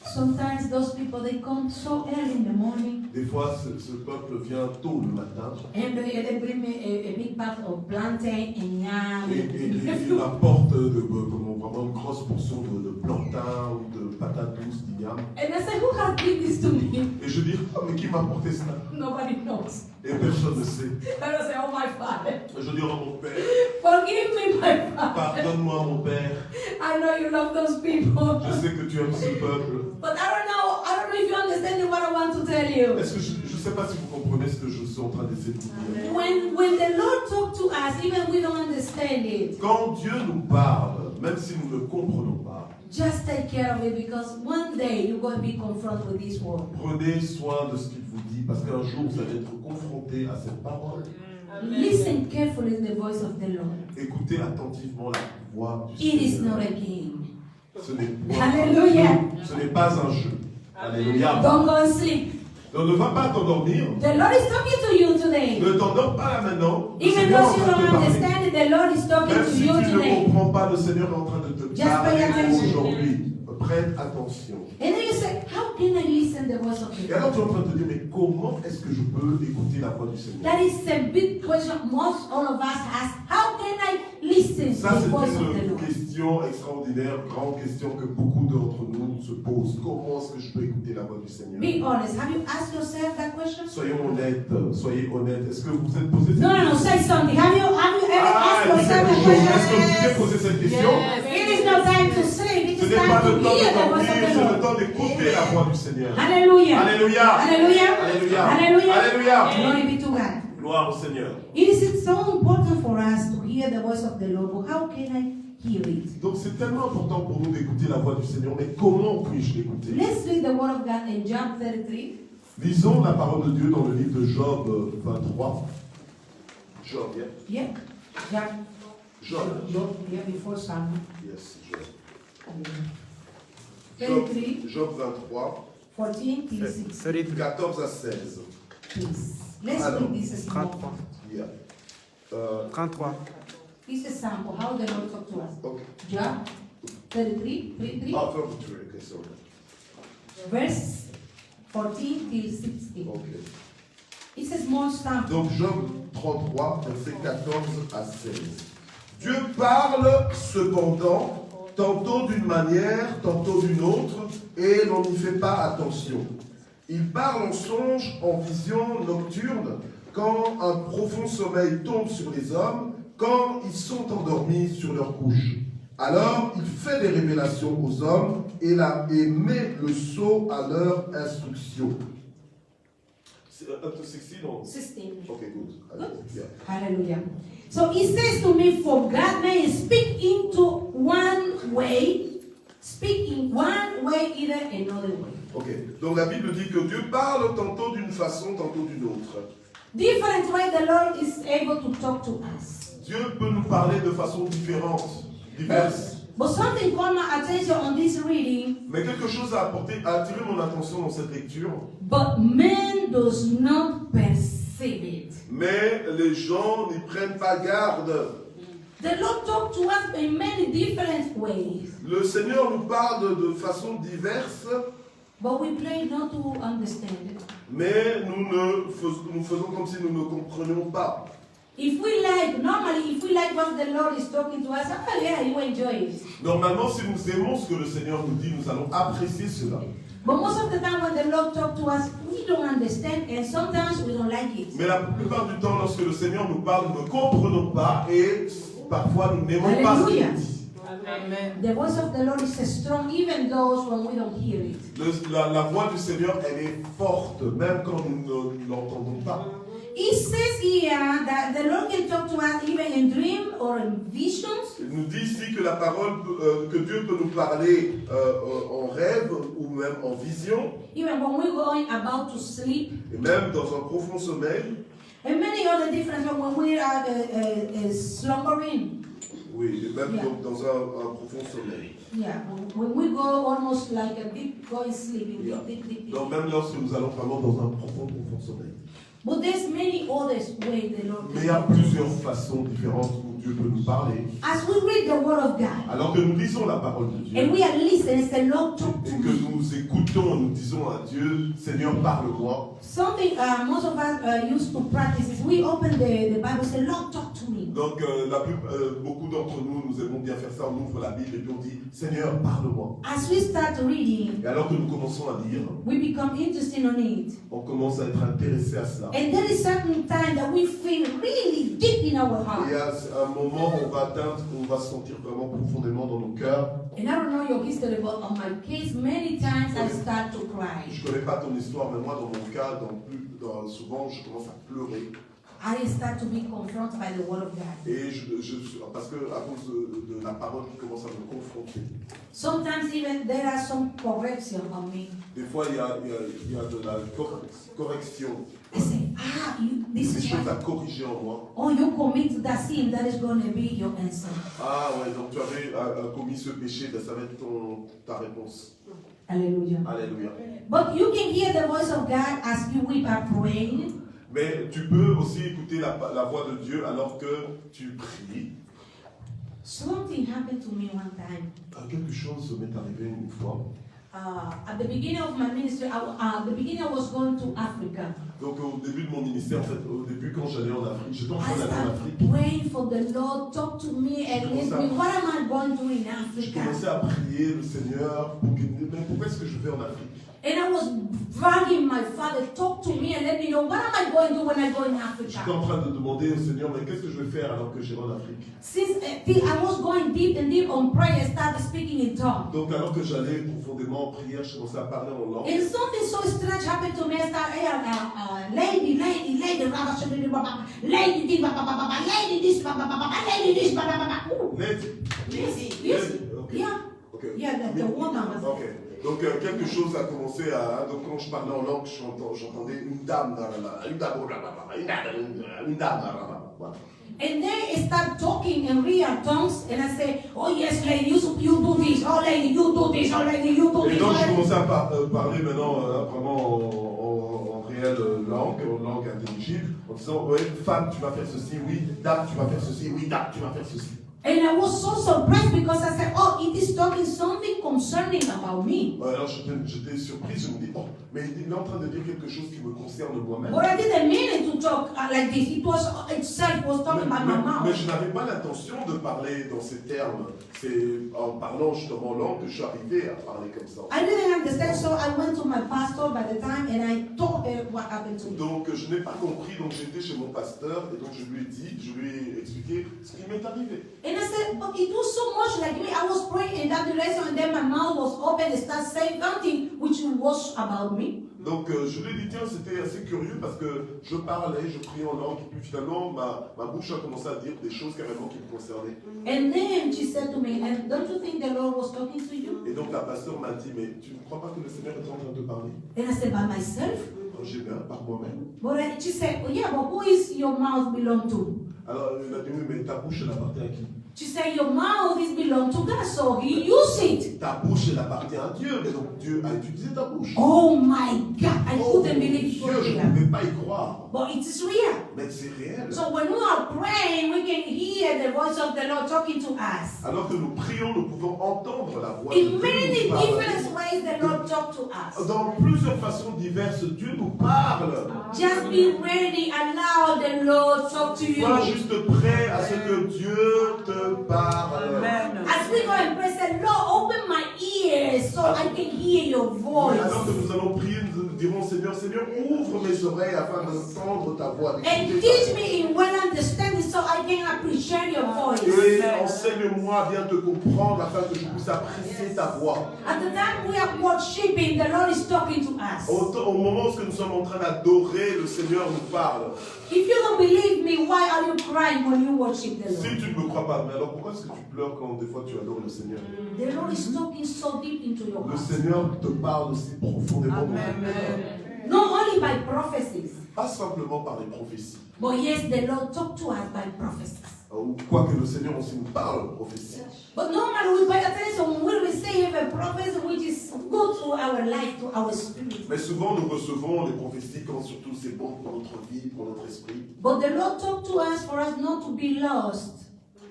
Sometimes those people, they come so early in the morning. Des fois, ce peuple vient tôt le matin. And they bring me a big pack of plantain and yam. Et il apporte vraiment une grosse portion de plantain ou de patates douces, d'igname. And I said, who has given this to me? Et je dis, mais qui m'a apporté ça? Nobody knows. Et personne ne sait. And I say, oh my Father, Et je dis, oh mon Père, forgive me, my Father. pardonne-moi mon Père. I know you love those people. Je sais que tu aimes ce peuple. But I don't know if you understand what I want to tell you. Est-ce que je ne sais pas si vous comprenez ce que je suis en train d'essayer de vous dire. When the Lord talks to us, even we don't understand it, Quand Dieu nous parle, même si nous ne comprenons pas, just take care of it because one day you're going to be confronted with this word. prenez soin de ce qu'il vous dit, parce qu'un jour vous allez être confronté à cette parole. Listen carefully to the voice of the Lord. Écoutez attentivement la voix du It is Seigneur. not a game. Ce n'est pas, Hallelujah. ce n'est pas un jeu. Alléluia. Don't go and sleep. Donc ne va pas t'endormir. The Lord is talking to you today. Ne t'endors pas là maintenant. Le Even Seigneur est en though you train de te don't parler. understand it, the Lord is talking Même to si you tu ne today. comprends pas, le Seigneur est en train de te Just pay parler attention. aujourd'hui. Prête attention. And then you say, how can I listen the voice of the Et alors Lord? tu es en train de te dire, mais comment est-ce que je peux écouter la voix du Seigneur? That is a big question most all of us ask. How can I listen Ça, to the c'est voice of the une Lord? question extraordinaire, grande question que beaucoup d'entre nous se posent. Comment est-ce que je peux écouter la voix du Seigneur? Be honest. Have you asked yourself that question? Soyons honnêtes, soyez honnêtes. Est-ce que vous vous êtes posé cette No, question? say something. Have you ever asked Dis yourself quelque a chose. Est-ce que vous question? avez posé cette question? It is no time to sleep. It Ce is n'est pas time le to temps de hear the dormir, voice of the c'est le Lord. temps d'écouter la voix du Seigneur. Hallelujah. Alléluia. Hallelujah. Alléluia. Hallelujah. Alléluia. Glory be to God. Gloire au Seigneur. It is so important for us to hear the voice of the Lord, but how can I hear it? Donc c'est tellement important pour nous d'écouter la voix du Seigneur, mais comment puis-je l'écouter? Let's read the word of God in Job 33. Lisons la parole de Dieu dans le livre de Job 23. Job, yeah. Yeah. Job. Job, yeah, before Psalm. Yes, Job. Job, 33, Job 23, 14 till 16. 14 à 16. Please. Let's Alors, read this small. 33. Yeah. 33. This is sample, how the Lord talk to us. Okay. Job 33, 33, Ah, 33, okay, sorry. verse 14 till 16. Okay. It's a small sample. Donc Job 33, versets 14 à 16. Dieu parle cependant, tantôt d'une manière, tantôt d'une autre, et l'on n'y fait pas attention. Il parle en songe, en vision nocturne, quand un profond sommeil tombe sur les hommes, quand ils sont endormis sur leur couche. Alors il fait des révélations aux hommes et met le sceau à leur instruction. Up to 16 or? 16. Okay, good. Yeah. Hallelujah. So it says to me, for God may speak into one way, speak in one way, either another way. Ok, donc la Bible dit que Dieu parle tantôt d'une façon, tantôt d'une autre. Different way the Lord is able to talk to us. Dieu peut nous parler de façon différente, diverse. But something caught my attention on this reading. Mais quelque chose a attiré mon attention dans cette lecture. But man does not perceive it. Mais les gens n'y prennent pas garde. The Lord talked to us in many different ways. Le Seigneur nous parle de façon diverse, But we play not to understand it. mais nous faisons comme si nous ne comprenions pas. If we like what the Lord is talking to us, oh yeah, you enjoy it. Normalement, si nous aimons ce que le Seigneur nous dit, nous allons apprécier cela. But most of the time when the Lord talks to us, we don't understand and sometimes we don't like it. Mais la plupart du temps, lorsque le Seigneur nous parle, nous ne comprenons pas et parfois nous n'aimons pas ce qu'il Alléluia. dit. Amen. The voice of the Lord is strong even though when we don't hear it. La voix du Seigneur, elle est forte, même quand nous ne l'entendons pas. It says here that the Lord can talk to us even in dream or in visions. Il nous dit ici que la parole, que Dieu peut nous parler en rêve ou même en vision, Even when we're going about to sleep, et même dans un profond sommeil. and many other different when we are slumbering. Oui, et même Yeah. donc dans un profond sommeil. Yeah, when we go almost like a deep going sleeping, Yeah. deep. Donc même lorsque nous allons vraiment dans un profond sommeil. But there's many other ways the Lord Mais il y a can talk to us. plusieurs façons différentes où Dieu peut nous parler. As we read the Word of God Alors que nous lisons la parole de Dieu and we are listening, say, Lord, talk to et que me. nous écoutons et nous disons à Dieu, Seigneur, parle-moi. Something most of us used to practice is we open the Bible, say, Lord, talk to me. Donc beaucoup d'entre nous, nous aimons bien faire ça, on ouvre la Bible et puis on dit, Seigneur, parle-moi. As we start reading, Et alors que nous commençons à lire, we become interested on it. on commence à être intéressé à cela. And there is certain time that we feel really deep in our Et heart. à un moment, on va se sentir vraiment profondément dans nos cœurs. And I don't know your history, but on my case, many times I start to cry. Je ne connais pas ton histoire, mais moi, dans mon cas, souvent, je commence à pleurer. I start to be confronted by the Word of God. Et parce que à cause de la parole qui commence à me confronter. Sometimes even there are some correction on me. Des fois, il y a de la correction, I say, this des is choses à what. corriger en moi. Oh, you commit that sin, that is going to be your answer. Ah ouais, donc tu avais commis ce péché, ben, ça va être ta réponse. Hallelujah. Alléluia. But you can hear the voice of God as we are praying. Mais tu peux aussi écouter la voix de Dieu alors que tu pries. Something happened to me one time. Quelque chose m'est arrivé une fois. At the beginning of my ministry, I was going to Africa. Donc au début de mon ministère, en fait, au début quand j'allais en Afrique, j'étais en I train d'aller en started Afrique. praying for the Lord, talk to me and lead me. What am I going to do in Je Africa? commençais à prier le Seigneur, mais pourquoi est-ce que je vais en Afrique? And I was begging my father, talk to me and let me know what am I going to do when I go in J'étais Africa. en train de demander au Seigneur, mais qu'est-ce que je vais faire alors que j'irai en Afrique? Since I was going deep and deep on prayer, I started speaking in tongues. Donc alors que j'allais profondément en prière, je commençais à parler en langue. And something so strange happened to me. I started, lady, Rabba, lady, this, lady, this, lady, this, Ooh. Yes. Ok. Yeah. Ok. Yeah, the woman was. Ok. Donc quelque chose a commencé à... Donc quand je parlais en langue, j'entendais une dame, voilà. And they start talking in real tongues, and I say, oh yes, lady, you do this, oh lady, you do this, oh lady, you do Et this. donc je Oh, commençais à parler maintenant vraiment en réelle langue, en langue intelligible, en disant, oui, femme, tu vas faire ceci, oui, dame, tu vas faire ceci, oui, dame, tu vas faire ceci. and I was so surprised because I said, oh, it is talking something concerning about me. Alors j'étais surprise, je me dis, oh, mais il est en train de dire quelque chose qui me concerne moi-même. But I didn't mean it to talk like this. It was itself was talking by my Mais mouth. je n'avais pas l'intention de parler dans ces termes. C'est en parlant justement en langue que je suis arrivé à parler comme ça. I didn't understand, so I went to my pastor by the time and I told her what happened to me. Donc je n'ai pas compris, donc j'étais chez mon pasteur et donc je lui ai expliqué ce qui m'est arrivé. And I said, but it was so much like me. I was praying in that direction and then my mouth was open and started saying something which was about me. Donc je lui ai dit, tiens, c'était assez curieux parce que je parlais, je priais en langue et puis finalement ma bouche a commencé à dire des choses carrément qui me concernaient. And then she said to me, and don't you think the Lord was talking to you? Et donc la pasteur m'a dit, mais tu ne crois pas que le Seigneur est en train de te parler? And I said, by myself? Alors j'ai dit, par moi-même. But she said, oh, yeah, but who is your mouth belong to? Alors il a dit, oui, mais ta bouche elle appartient à qui? To say your mouth is belong to God, so He use it. Ta bouche, elle appartient à Dieu, mais donc Dieu a utilisé ta bouche. Oh my God, I Oh, couldn't believe it Dieu, was je ne real. pouvais pas y croire. But it is real. Mais c'est réel. So when we are praying, we can hear the voice of the Lord talking to us. Alors que nous prions, nous pouvons entendre la voix de In Dieu many nous parler. different ways, the Lord talk to us. Dans plusieurs façons diverses, Dieu nous parle. Just be ready, allow the Lord talk to you. Sois juste prêt à ce que Dieu te parle. Amen. As we go and pray, say, Lord, open my ears so I can hear your voice. Alors que nous allons prier, nous dirons Seigneur, Seigneur, ouvre mes oreilles afin d'entendre ta voix. And teach me in well understanding so I can appreciate your voice. Et enseigne-moi à bien te comprendre afin que je puisse apprécier ta voix. At the time we are worshiping, the Lord is talking to us. Au moment où nous sommes en train d'adorer, le Seigneur nous parle. If you don't believe me, why are you crying when you worship the Si Lord? tu ne me crois pas, mais alors pourquoi est-ce que tu pleures quand des fois tu adores le Seigneur? The Lord is talking so deep into your Le heart. Seigneur te parle aussi profondément dans ton cœur. Not only by prophecies, Pas simplement par les prophéties. but yes, the Lord talked to us by prophecies. Ou quoique le Seigneur aussi nous parle de prophéties. But normally we pay attention when we receive a prophecy which is good to our life, to our spirit. Mais souvent nous recevons les prophéties quand surtout c'est bon pour notre vie, pour notre esprit. But the Lord talked to us for us not to be lost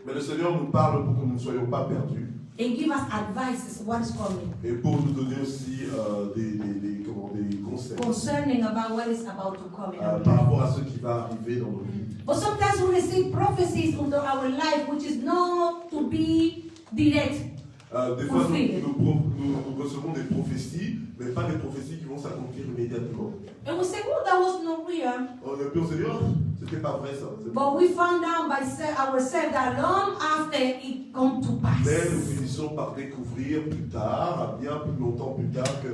Mais le Seigneur nous parle pour que nous ne soyons pas perdus. and give us advices what is coming Et pour nous donner aussi des conseils concerning about what is about to come in our par life. rapport à ce qui va arriver dans nos vies. But sometimes we receive prophecies into our life which is not to be direct. Des fois, nous recevons des prophéties, mais pas des prophéties qui vont s'accomplir immédiatement. And we say, oh, that was not real. Puis on se dit, oh, c'était pas vrai ça. But we found out by ourselves that long after it come to pass. Mais nous finissons par découvrir plus tard, bien plus longtemps plus tard, que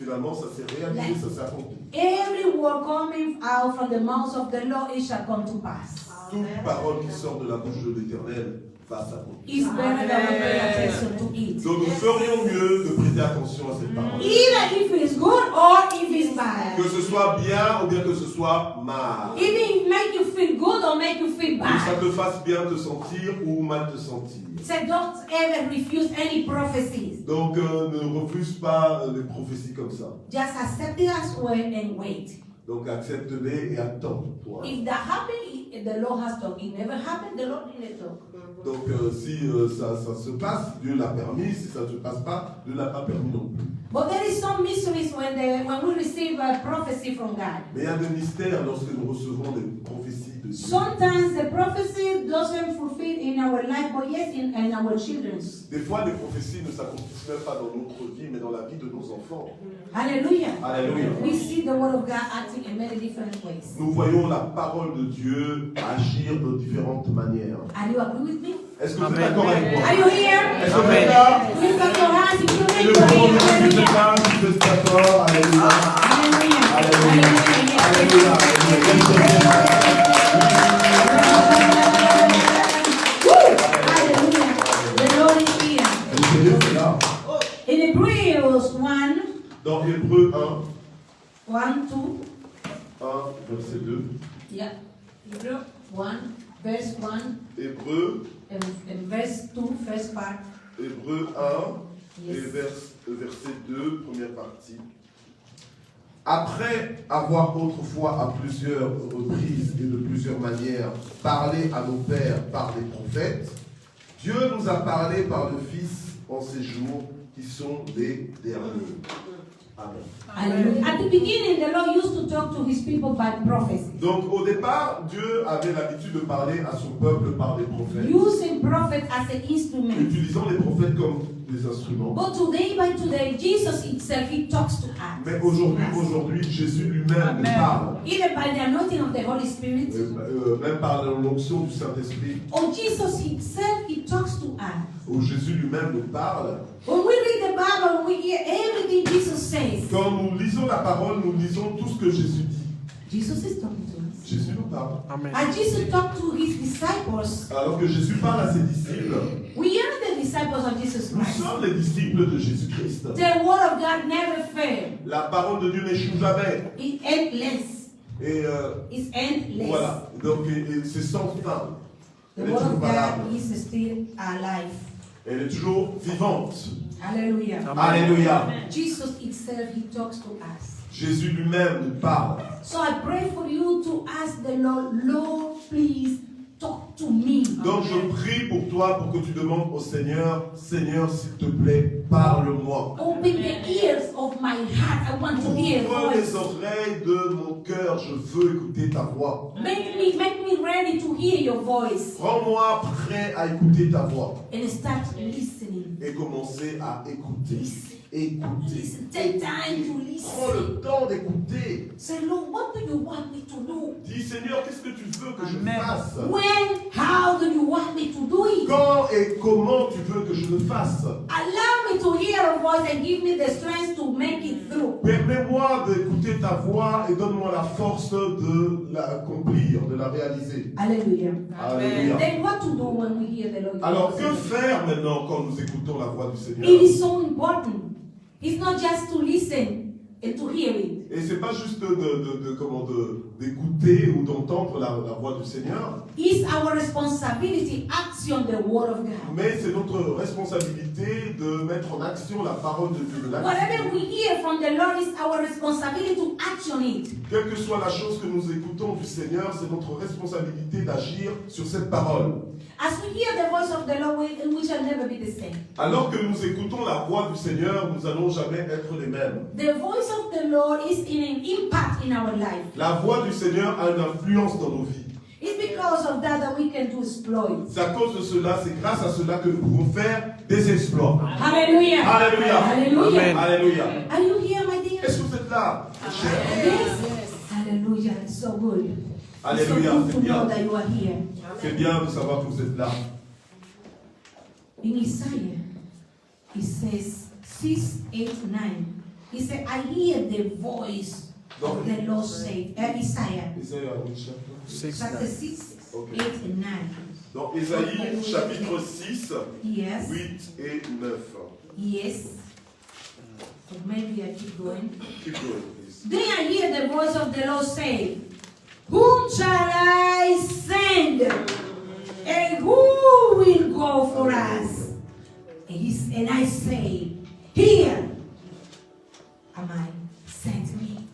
finalement ça s'est réalisé, ça s'est accompli. Every word coming out from the mouth of the Lord, it shall come to pass. Toute parole qui sort de la bouche de l'Éternel va s'accomplir. It's better that we pay attention to it. Donc nous ferions mieux de prêter attention à cette parole. Either if it's good or if it's bad. Que ce soit bien ou bien que ce soit mal. Even if it make you feel good or make you feel Que ça bad. te fasse bien te sentir ou mal te sentir. So don't ever refuse any prophecies. Donc ne refuse pas les prophéties comme ça. Just accept it as well and wait. Donc accepte-les et attends-toi. If that happened, the Lord has talked. It never happened, the Lord didn't talk. Donc si ça se passe, Dieu l'a permis. Si ça ne se passe pas, Dieu ne l'a pas permis non plus. But there is some mysteries when we receive a prophecy from God. Mais il y a des mystères lorsque nous recevons des prophéties de Dieu. Sometimes the prophecy doesn't fulfill in our life, but yes, in our children's. Des fois, les prophéties ne s'accomplissent même pas dans notre vie, mais dans la vie de nos enfants. Hallelujah. Alléluia. We see the word of God acting in many different ways. Nous voyons la parole de Dieu agir de différentes manières. Are you agree with me? Est-ce que vous êtes d'accord avec moi? Are you here? Est-ce que vous êtes là? Lift up your hands if you Et make le your monde Hallelujah. si vous êtes là, si vous êtes d'accord, alléluia. Hallelujah. Alléluia. Hallelujah. The Lord is here. Le Seigneur est là. In Hebrews 1, Dans Hébreux 1, 1, 2. verset 2. Yeah. Hebrews 1, verse 1, Hébreux, and verse 2, first part. Hébreux 1, et Yes. verset 2, première partie. Après avoir autrefois à plusieurs reprises et de plusieurs manières parlé à nos pères par les prophètes, Dieu nous a parlé par le Fils en ces jours qui sont les derniers. Amen. Hallelujah. At the beginning, the Lord used to talk to his people by prophecy. Donc au départ, Dieu avait l'habitude de parler à son peuple par les prophètes, Using prophets as an instrument. utilisant les prophètes comme des instruments. But today by today, Jesus himself, he talks to us. Mais aujourd'hui, Jésus lui-même nous parle. Either by the anointing of the Holy Spirit, Même par l'onction du Saint-Esprit, or Jesus himself, he talks to us. où Jésus lui-même nous parle. When we read the Bible, we hear everything Jesus says. Quand nous lisons la parole, nous lisons tout ce que Jésus dit. Jesus is talking to us. Jésus nous parle. Amen. And Jesus talked to his disciples. Alors que Jésus parle à ses disciples, We are the disciples of Jesus nous Christ. sommes les disciples de Jésus-Christ. The word of God never fails. La parole de Dieu n'échoue jamais. It's endless. Et It's endless. voilà, donc et c'est sans fin. The Elle est word toujours of valable. God is still alive. Elle est toujours vivante. Hallelujah. Alléluia. Jesus himself, he talks to us. Jésus lui-même nous parle. So I pray for you to ask the Lord, Lord, please talk to me. Donc je prie pour toi pour que tu demandes au Seigneur, Seigneur, s'il te plaît, parle-moi. Open the ears of my heart. I want to hear your Ouvre les voice. oreilles de mon cœur, je veux écouter ta voix. Make me ready to hear your voice. Rends-moi prêt à écouter ta voix. And start listening. Et commencer à écouter. Écouter. Listen. Take time to Prends listen. le temps d'écouter. Say, Lord, what do you want me to do? Dis, Seigneur, qu'est-ce que tu veux que je Amen. fasse? When? How do you want me to do it? Quand et comment tu veux que je le fasse? Allow me to hear a voice and give me the strength to make it through. Permets-moi d'écouter ta voix et donne-moi la force de l'accomplir, de la réaliser. Hallelujah. Alléluia. Then what to do when we hear the Lord? Alors, que faire maintenant quand nous écoutons la voix du Seigneur? It is so important. It's not just to listen and to hear it. Et c'est pas juste d'écouter ou d'entendre la voix du Seigneur, It's our responsibility action the word of God. mais c'est notre responsabilité de mettre en action la parole de Dieu. De Whatever l'activer. we hear from the Lord is our responsibility to action it. Quelle que soit la chose que nous écoutons du Seigneur, c'est notre responsabilité d'agir sur cette parole. As we hear the voice of the Lord, we shall never be the same. Alors que nous écoutons la voix du Seigneur, nous n'allons jamais être les mêmes. The voice of the Lord is in an impact in our life. La voix du Seigneur a une influence dans nos vies. It's because of that that we can do exploits. C'est à cause de cela, c'est grâce à cela que nous pouvons faire des exploits. Hallelujah. Alléluia. Hallelujah. Amen. Alléluia. Are you here, my dear? Est-ce que vous êtes là? Yes. Hallelujah. It's so good. It's so Alléluia. good C'est to know bien. that you are here. C'est bien de savoir que vous êtes là. In Isaiah, it says 6, 8, 9. He said, I hear the voice of the Lord say, Isaiah, chapter 6, Okay. 8 and 9. Dans Ésaïe, chapitre 6, Yes, 8 et 9. yes. So maybe I keep going. Keep going, please. Then I hear the voice of the Lord say, whom shall I send? And who will go for us? And I say, here am I, send me.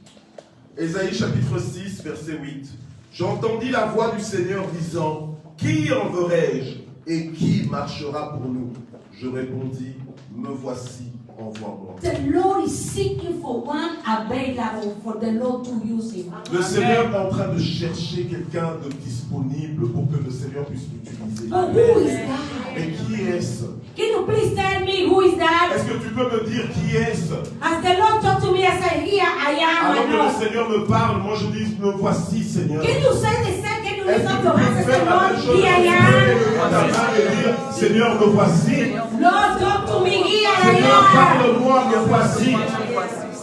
Ésaïe chapitre 6, verset 8. J'entendis la voix du Seigneur disant, qui enverrai-je et qui marchera pour nous? Je répondis, me voici, envoie-moi. The Lord is seeking for one available for the Lord to use him. Le Seigneur est en train de chercher quelqu'un de disponible pour que le Seigneur puisse l'utiliser. But who is that? Et qui est-ce? Can you please tell me who is that? Est-ce que tu peux me dire qui est-ce? As the Lord talked to me, I said, here I am, Alors my que Lord. le Seigneur me parle, moi je dis, me voici, Seigneur. Can you say the same? Can you Est-ce lift que up tu your hands peux and say, faire la même Lord, chose? here I Tu peux am? lever ta main et dire, Seigneur, me voici. Lord, talk to me, here Seigneur, I am. parle-moi, me voici.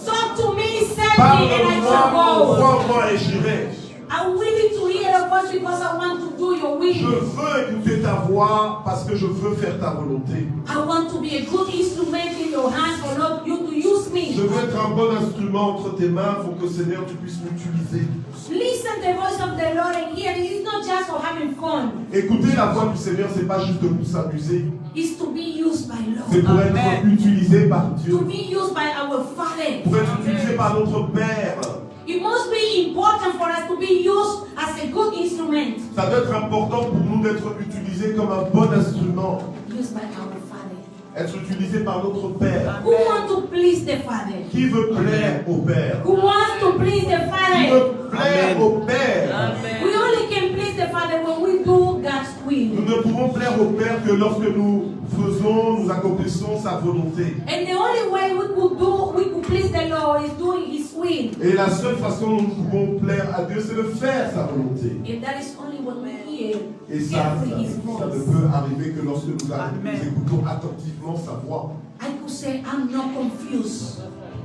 Talk to me, send me, and I Parle-moi, shall go. envoie-moi et j'irai. I'm willing to hear your voice because I want to do your Je will. veux écouter ta voix parce que je veux faire ta volonté. I want to be a good instrument in your hands for Lord you to use me. Je veux être un bon instrument entre tes mains pour que Seigneur tu puisses m'utiliser. Listen the voice of the Lord and hear it. It's not just for having fun. Écouter la voix du Seigneur, c'est pas juste pour s'amuser, It's to be used by c'est Lord. pour être utilisé par Dieu, To be used by our Father. pour être utilisé par notre Père. It must be important for us to be used as a good instrument. Ça doit être important pour nous d'être utilisés comme un bon instrument, Used by our Father. être utilisé par notre Père. Who want to please the Father? Qui veut plaire au Père? Who wants to please the Qui Father? veut plaire au Père? We only can please the Father when we do God's Nous will. ne pouvons plaire au Père que lorsque nous faisons, nous accomplissons sa volonté. And the only way we could please the Lord is doing His will. Et la seule façon dont nous pouvons plaire à Dieu, c'est de faire sa volonté. And that is only when we hear Et ça carefully His ne voice. peut arriver que lorsque nous écoutons attentivement sa voix. I could say, I'm not confused.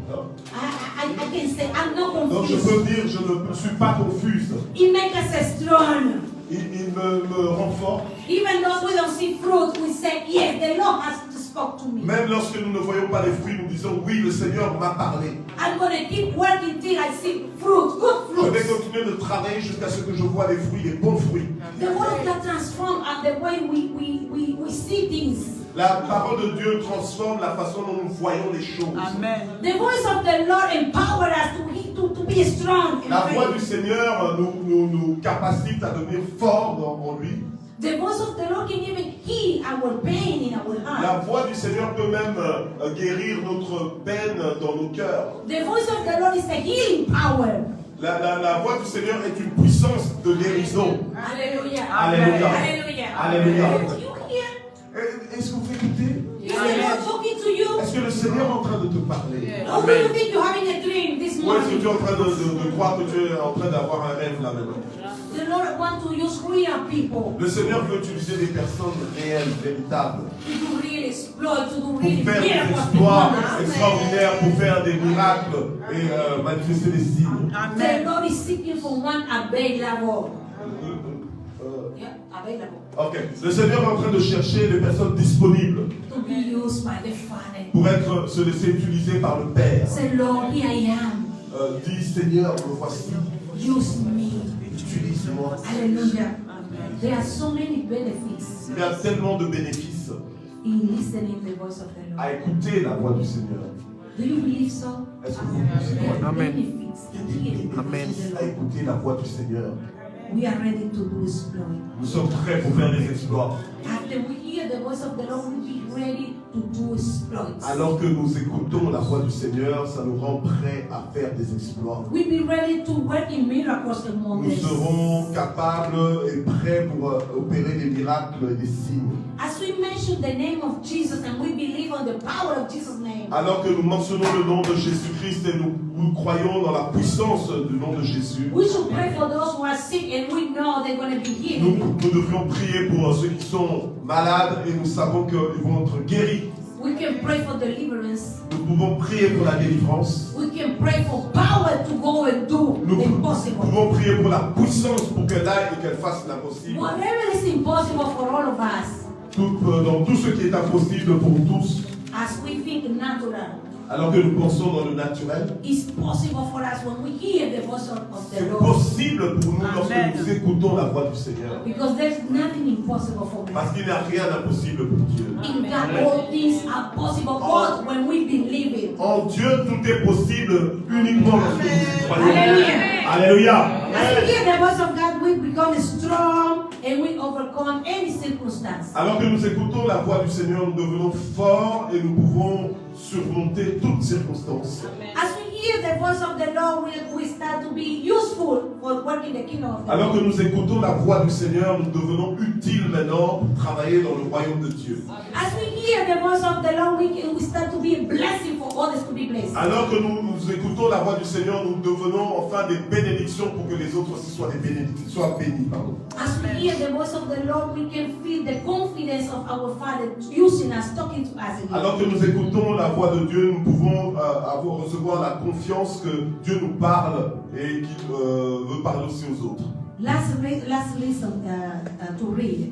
Non? I can say, I'm not Donc je confused. peux dire, je ne suis pas confuse. It makes us strong. Il me rend fort. Even though we don't see fruit, we say, yes, the Lord has to speak to me. Même lorsque nous ne voyons pas les fruits, nous disons oui, le Seigneur m'a parlé. I'm going to keep working till I see fruit, good Je vais fruit. continuer de travailler jusqu'à ce que je vois les fruits, les bons fruits. The word of God transforms the way we see things. La parole de Dieu transforme la façon dont nous voyons les choses. Amen. The voice of the Lord empowers us to be strong in La voix du faith. Seigneur nous capacite à devenir forts en lui. The voice of the Lord can even heal our pain in our La heart. voix du Seigneur peut même guérir notre peine dans nos cœurs. The voice of the Lord is a healing power. La voix du Seigneur est une puissance de guérison. Hallelujah. Alléluia. Hallelujah. Alléluia. You hear? Est-ce que vous écoutez? Is the Lord talking to you? Est-ce que le Seigneur est en train de te parler? Or do you think you're having a dream this Ou est-ce que tu es morning? en train de croire que tu es en train d'avoir un rêve là maintenant? The Lord wants to use real people Le Seigneur veut utiliser des personnes réelles, véritables, to do real exploit, to do pour really faire des miracles. exploits extraordinaires, pour faire des miracles et manifester des signes. The Amen. Lord is seeking for one available. Yeah, available. Ok. Le Seigneur est en train de chercher des personnes disponibles To be used by the Father. pour se laisser utiliser par le Père. Say, Lord, here I am. Dis Seigneur, me voici, Use me. utilise-moi. Hallelujah. There are so many benefits Il y a tellement de bénéfices in listening to the voice of the à Lord. écouter la voix du Seigneur. Do you believe so? Est-ce que vous There are Amen. benefits in hearing the Amen. voice of the à Lord. écouter la voix du Seigneur? We are ready to do exploit. Nous sommes prêts pour faire des exploits. After we hear the voice of the Lord, we'll be ready to do exploits. Alors que nous écoutons la voix du Seigneur, ça nous rend prêts à faire des exploits. We'll be ready to work in miracles among Nous us. serons capables et prêts pour opérer des miracles et des signes. As we mention the name of Jesus and we believe on the power of Jesus' name, Alors que nous mentionnons le nom de Jésus-Christ et nous croyons dans la puissance du nom de Jésus, we should pray for those who are sick and we know they're going to be nous healed. devrions prier pour ceux qui sont malades et nous savons qu'ils vont être guéris. We can pray for deliverance. Nous pouvons prier pour la délivrance. We can pray for power to go and do Nous the impossible. pouvons prier pour la puissance pour qu'elle aille et qu'elle fasse l'impossible. Whatever is impossible for all of us, Dans tout ce qui est impossible pour tous, as we think natural, alors que nous pensons dans le naturel, it's possible for us when we hear the voice of the c'est Lord. possible pour nous lorsque Amen. nous écoutons la voix du Seigneur. Because there's nothing impossible for Parce God. qu'il n'y a rien d'impossible pour Dieu. In God, all things are possible, but when we believe it. En Dieu, tout est possible uniquement lorsque nous croyons. Alléluia. Alléluia. As we hear the voice of God, we become strong and we overcome any circumstance. Alors que nous écoutons la voix du Seigneur, nous devenons forts et nous pouvons surmonter toutes circonstances. As we hear the voice of the Lord, we start to be useful for working the kingdom of the Alors que Lord. nous écoutons la voix du Seigneur, nous devenons utiles maintenant pour travailler dans le royaume de Dieu. As we hear the voice of the Lord, we start to be a blessing for others to be blessed. Alors que nous écoutons la voix du Seigneur, nous devenons enfin des bénédictions pour que les autres aussi soient bénis. Pardon. As we hear the voice of the Lord, we can feel the confidence of our Father using us, talking to us again. Alors que nous écoutons la voix de Dieu, nous pouvons recevoir la confiance que Dieu nous parle et qu'il veut parler aussi aux autres. Last lesson to read.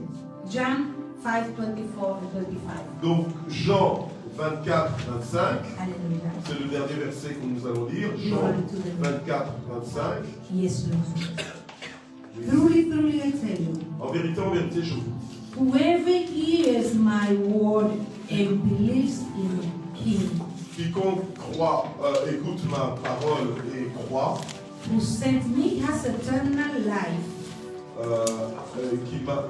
John 5:24 and 25. Donc Jean 24, 25, Hallelujah. c'est le dernier verset que nous allons lire. Jean 24, 25. Yes, Lord. Truly, truly, I tell you, En vérité, je vous dis, whoever hears my word and believes in him quiconque écoute ma parole et croit, who sent me has eternal life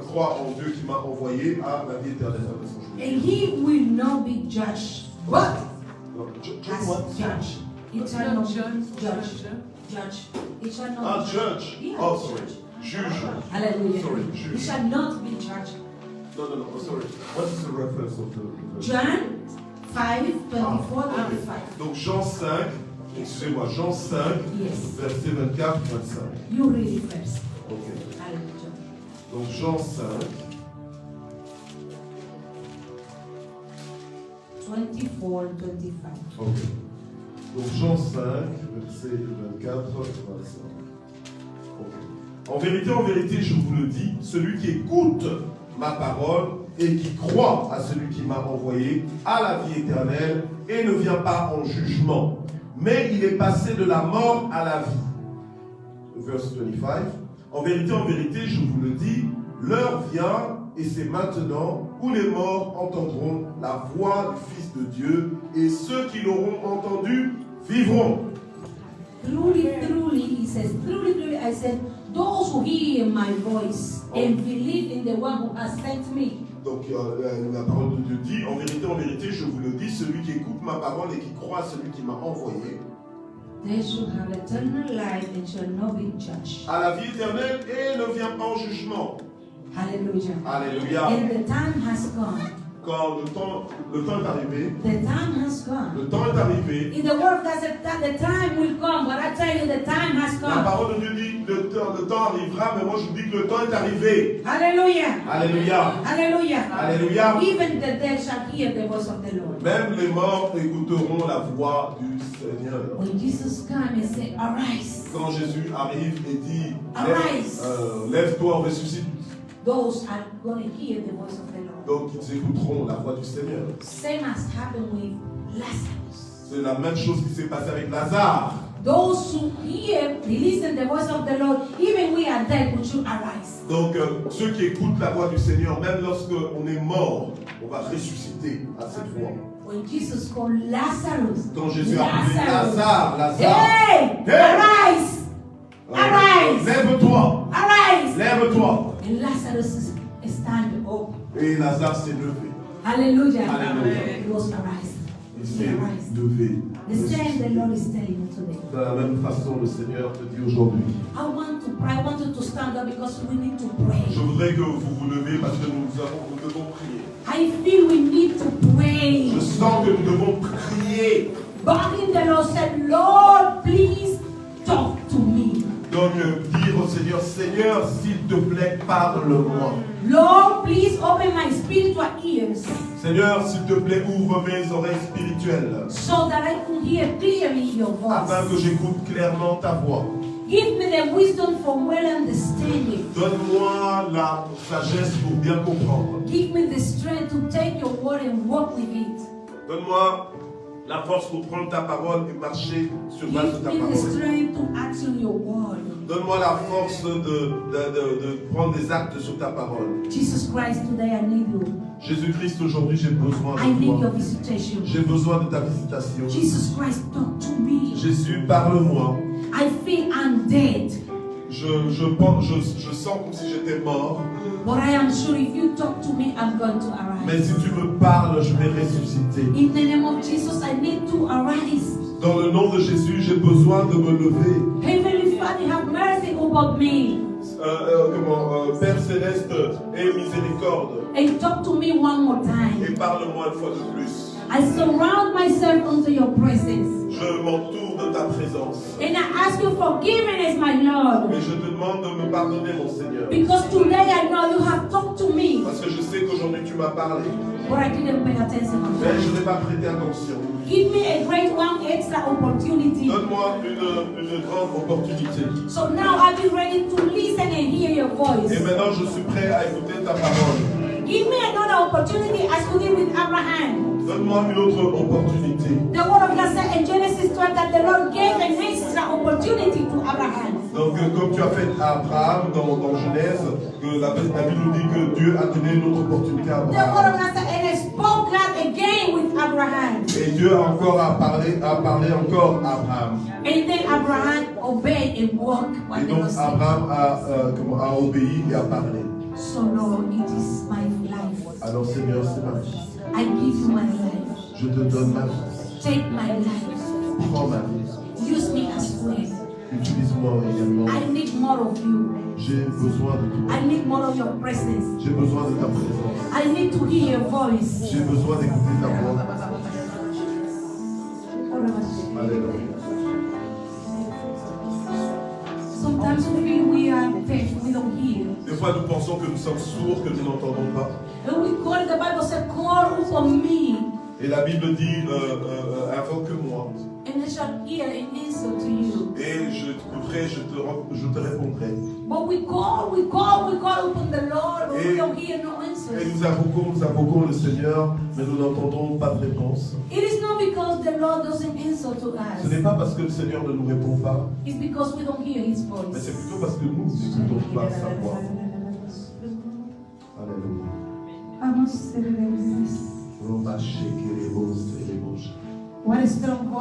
croit en Dieu qui m'a envoyé à la vie éternelle. and he will not be judged, but as What? judge, eternal Judge. judge, eternal Ah, judge. Yeah, Oh, sorry. judge. Juge. Hallelujah. Sorry, You juge. shall not be judged. No, oh, sorry. What is the reference of the John 5:24 Ah, ok. 25. Donc Jean 5, excusez-moi, Jean 5, Yes. verset 24, 25. You read it first. Ok. Hallelujah. Donc Jean 5, 24 and 25. ok. Donc Jean 5, verset 24, 25. Ok. En vérité, je vous le dis, celui qui écoute ma parole et qui croit à celui qui m'a envoyé a la vie éternelle et ne vient pas en jugement, mais il est passé de la mort à la vie. Verse 25. En vérité, je vous le dis, l'heure vient, et c'est maintenant, où les morts entendront la voix du Fils de Dieu, et ceux qui l'auront entendu vivront. Truly, truly, he says, truly, truly, I said, those who hear my voice and believe in the one who has sent me. Donc la parole de Dieu dit, en vérité, je vous le dis, celui qui écoute ma parole et qui croit à celui qui m'a envoyé, They should have eternal life and shall not be judged. a la vie éternelle et ne vient pas en jugement. Hallelujah. Alléluia. And the time has come. Quand le temps est arrivé, The time has come. le temps est arrivé, In the word that said that the time will come, but I tell you the time has la come. parole de Dieu dit, le temps arrivera, mais moi je vous dis que le temps est arrivé. Hallelujah. Alléluia. Hallelujah. Alléluia. Even the dead shall hear the voice of the Lord. Même les morts écouteront la voix du Seigneur. When Jesus came and said, arise, Quand Jésus arrive et dit, Arise. lève-toi, ressuscite, those are going to hear the voice of the Lord. donc ils écouteront la voix du Seigneur. Same as happened with Lazarus. C'est la même chose qui s'est passée avec Lazare. Those who hear, listen the voice of the Lord, even we are dead, we should arise. Donc ceux qui écoutent la voix du Seigneur, même lorsque on est mort, on va ressusciter à cette voix. When Jesus called Lazarus, Quand Jésus a appelé Lazare, hey, arise, arise, lève-toi, arise. lève-toi. And Lazarus stand up. Et Lazare s'est levé. Hallelujah. Hallelujah. He was arise. Il He s'est arise. levé. The same the Lord is telling you today. De la même façon, le Seigneur te dit aujourd'hui. I want to pray. I want you to stand up because we need to pray. Je voudrais que vous vous levez parce que nous devons prier. I feel we need to pray. Je sens que nous devons prier. But in the Lord said, Lord, please talk to me. Donc dire au Seigneur, Seigneur, s'il te plaît, parle-moi. Lord, please open my spiritual ears Seigneur, s'il te plaît, ouvre mes oreilles spirituelles so that I can hear clearly your afin que voice. j'écoute clairement ta voix. Give me the wisdom for well understanding. Donne-moi la sagesse pour bien comprendre. Give me the strength to take your word and walk with it. Donne-moi la force pour prendre ta parole et marcher sur base de Give ta me the parole. strength to action your word. Donne-moi la force de prendre des actes sur ta parole. Jesus Christ, today I need you. Jésus-Christ, aujourd'hui, j'ai besoin I de need your toi. visitation. J'ai besoin de ta visitation. Jesus Christ, talk to me. Jésus, parle-moi. I feel I'm dead. Je sens comme si j'étais mort. But I am sure if you talk to me, I'm going to Mais arise. si tu me parles, je vais ressusciter. In the name of Jesus, I need to arise. Dans le nom de Jésus, j'ai besoin de me lever. Heavenly Father, have mercy about me. Père Céleste, aie miséricorde. And talk to me one more time. Et parle-moi une fois de plus. I surround myself unto your presence. Je m'entoure de ta présence. And I ask you forgiveness, my Lord. Mais je te demande de me pardonner, mon Seigneur. Because today I know you have talked to me. Parce que je sais qu'aujourd'hui tu m'as parlé. But I didn't pay attention. Mais je n'ai pas prêté attention. Give me a great one extra opportunity. Donne-moi une grande opportunité. So now I'll be ready to listen and hear your voice. Et maintenant, je suis prêt à écouter ta parole. Give me another opportunity as you did with Abraham. Donne-moi une autre opportunité. The word of God said in Genesis 12 that the Lord gave an extra opportunity to Abraham. Donc, comme tu as fait à Abraham dans Genèse, que la Bible nous dit que Dieu a donné une autre opportunité à The word of Abraham. God said, and I spoke God again with Abraham. Et Dieu a parlé encore à Abraham. And then Abraham obeyed and walked what Et the donc, Lord said. Abraham a obéi et a parlé. So Lord, it is my life. Alors, Seigneur, c'est ma vie. I give you my life. Je te donne ma vie. Take my life. Prends ma vie. Use me as well. Utilise-moi également. I need more of you. J'ai besoin de toi. I need more of your presence. J'ai besoin de ta présence. I need to hear your voice. J'ai besoin d'écouter ta voix. Alléluia. Sometimes we feel we are deaf, we don't hear. Des fois, nous pensons que nous sommes sourds, que nous n'entendons pas. And we call, the Bible says, call upon me, Et la Bible dit, invoque-moi. and I shall hear and answer to you. Et je t'écouterai, je te répondrai. But we call upon the Lord, but we don't hear no Et answers. nous invoquons le Seigneur, mais nous n'entendons pas de réponse. It is not because the Lord doesn't answer to Ce n'est us. pas parce que le Seigneur ne nous répond pas, It's because we don't hear His mais voice. c'est plutôt parce que nous n'écoutons pas sa voix. Alléluia. Vamos ser relevantes. Roma shekere bos, ele bos. What is strong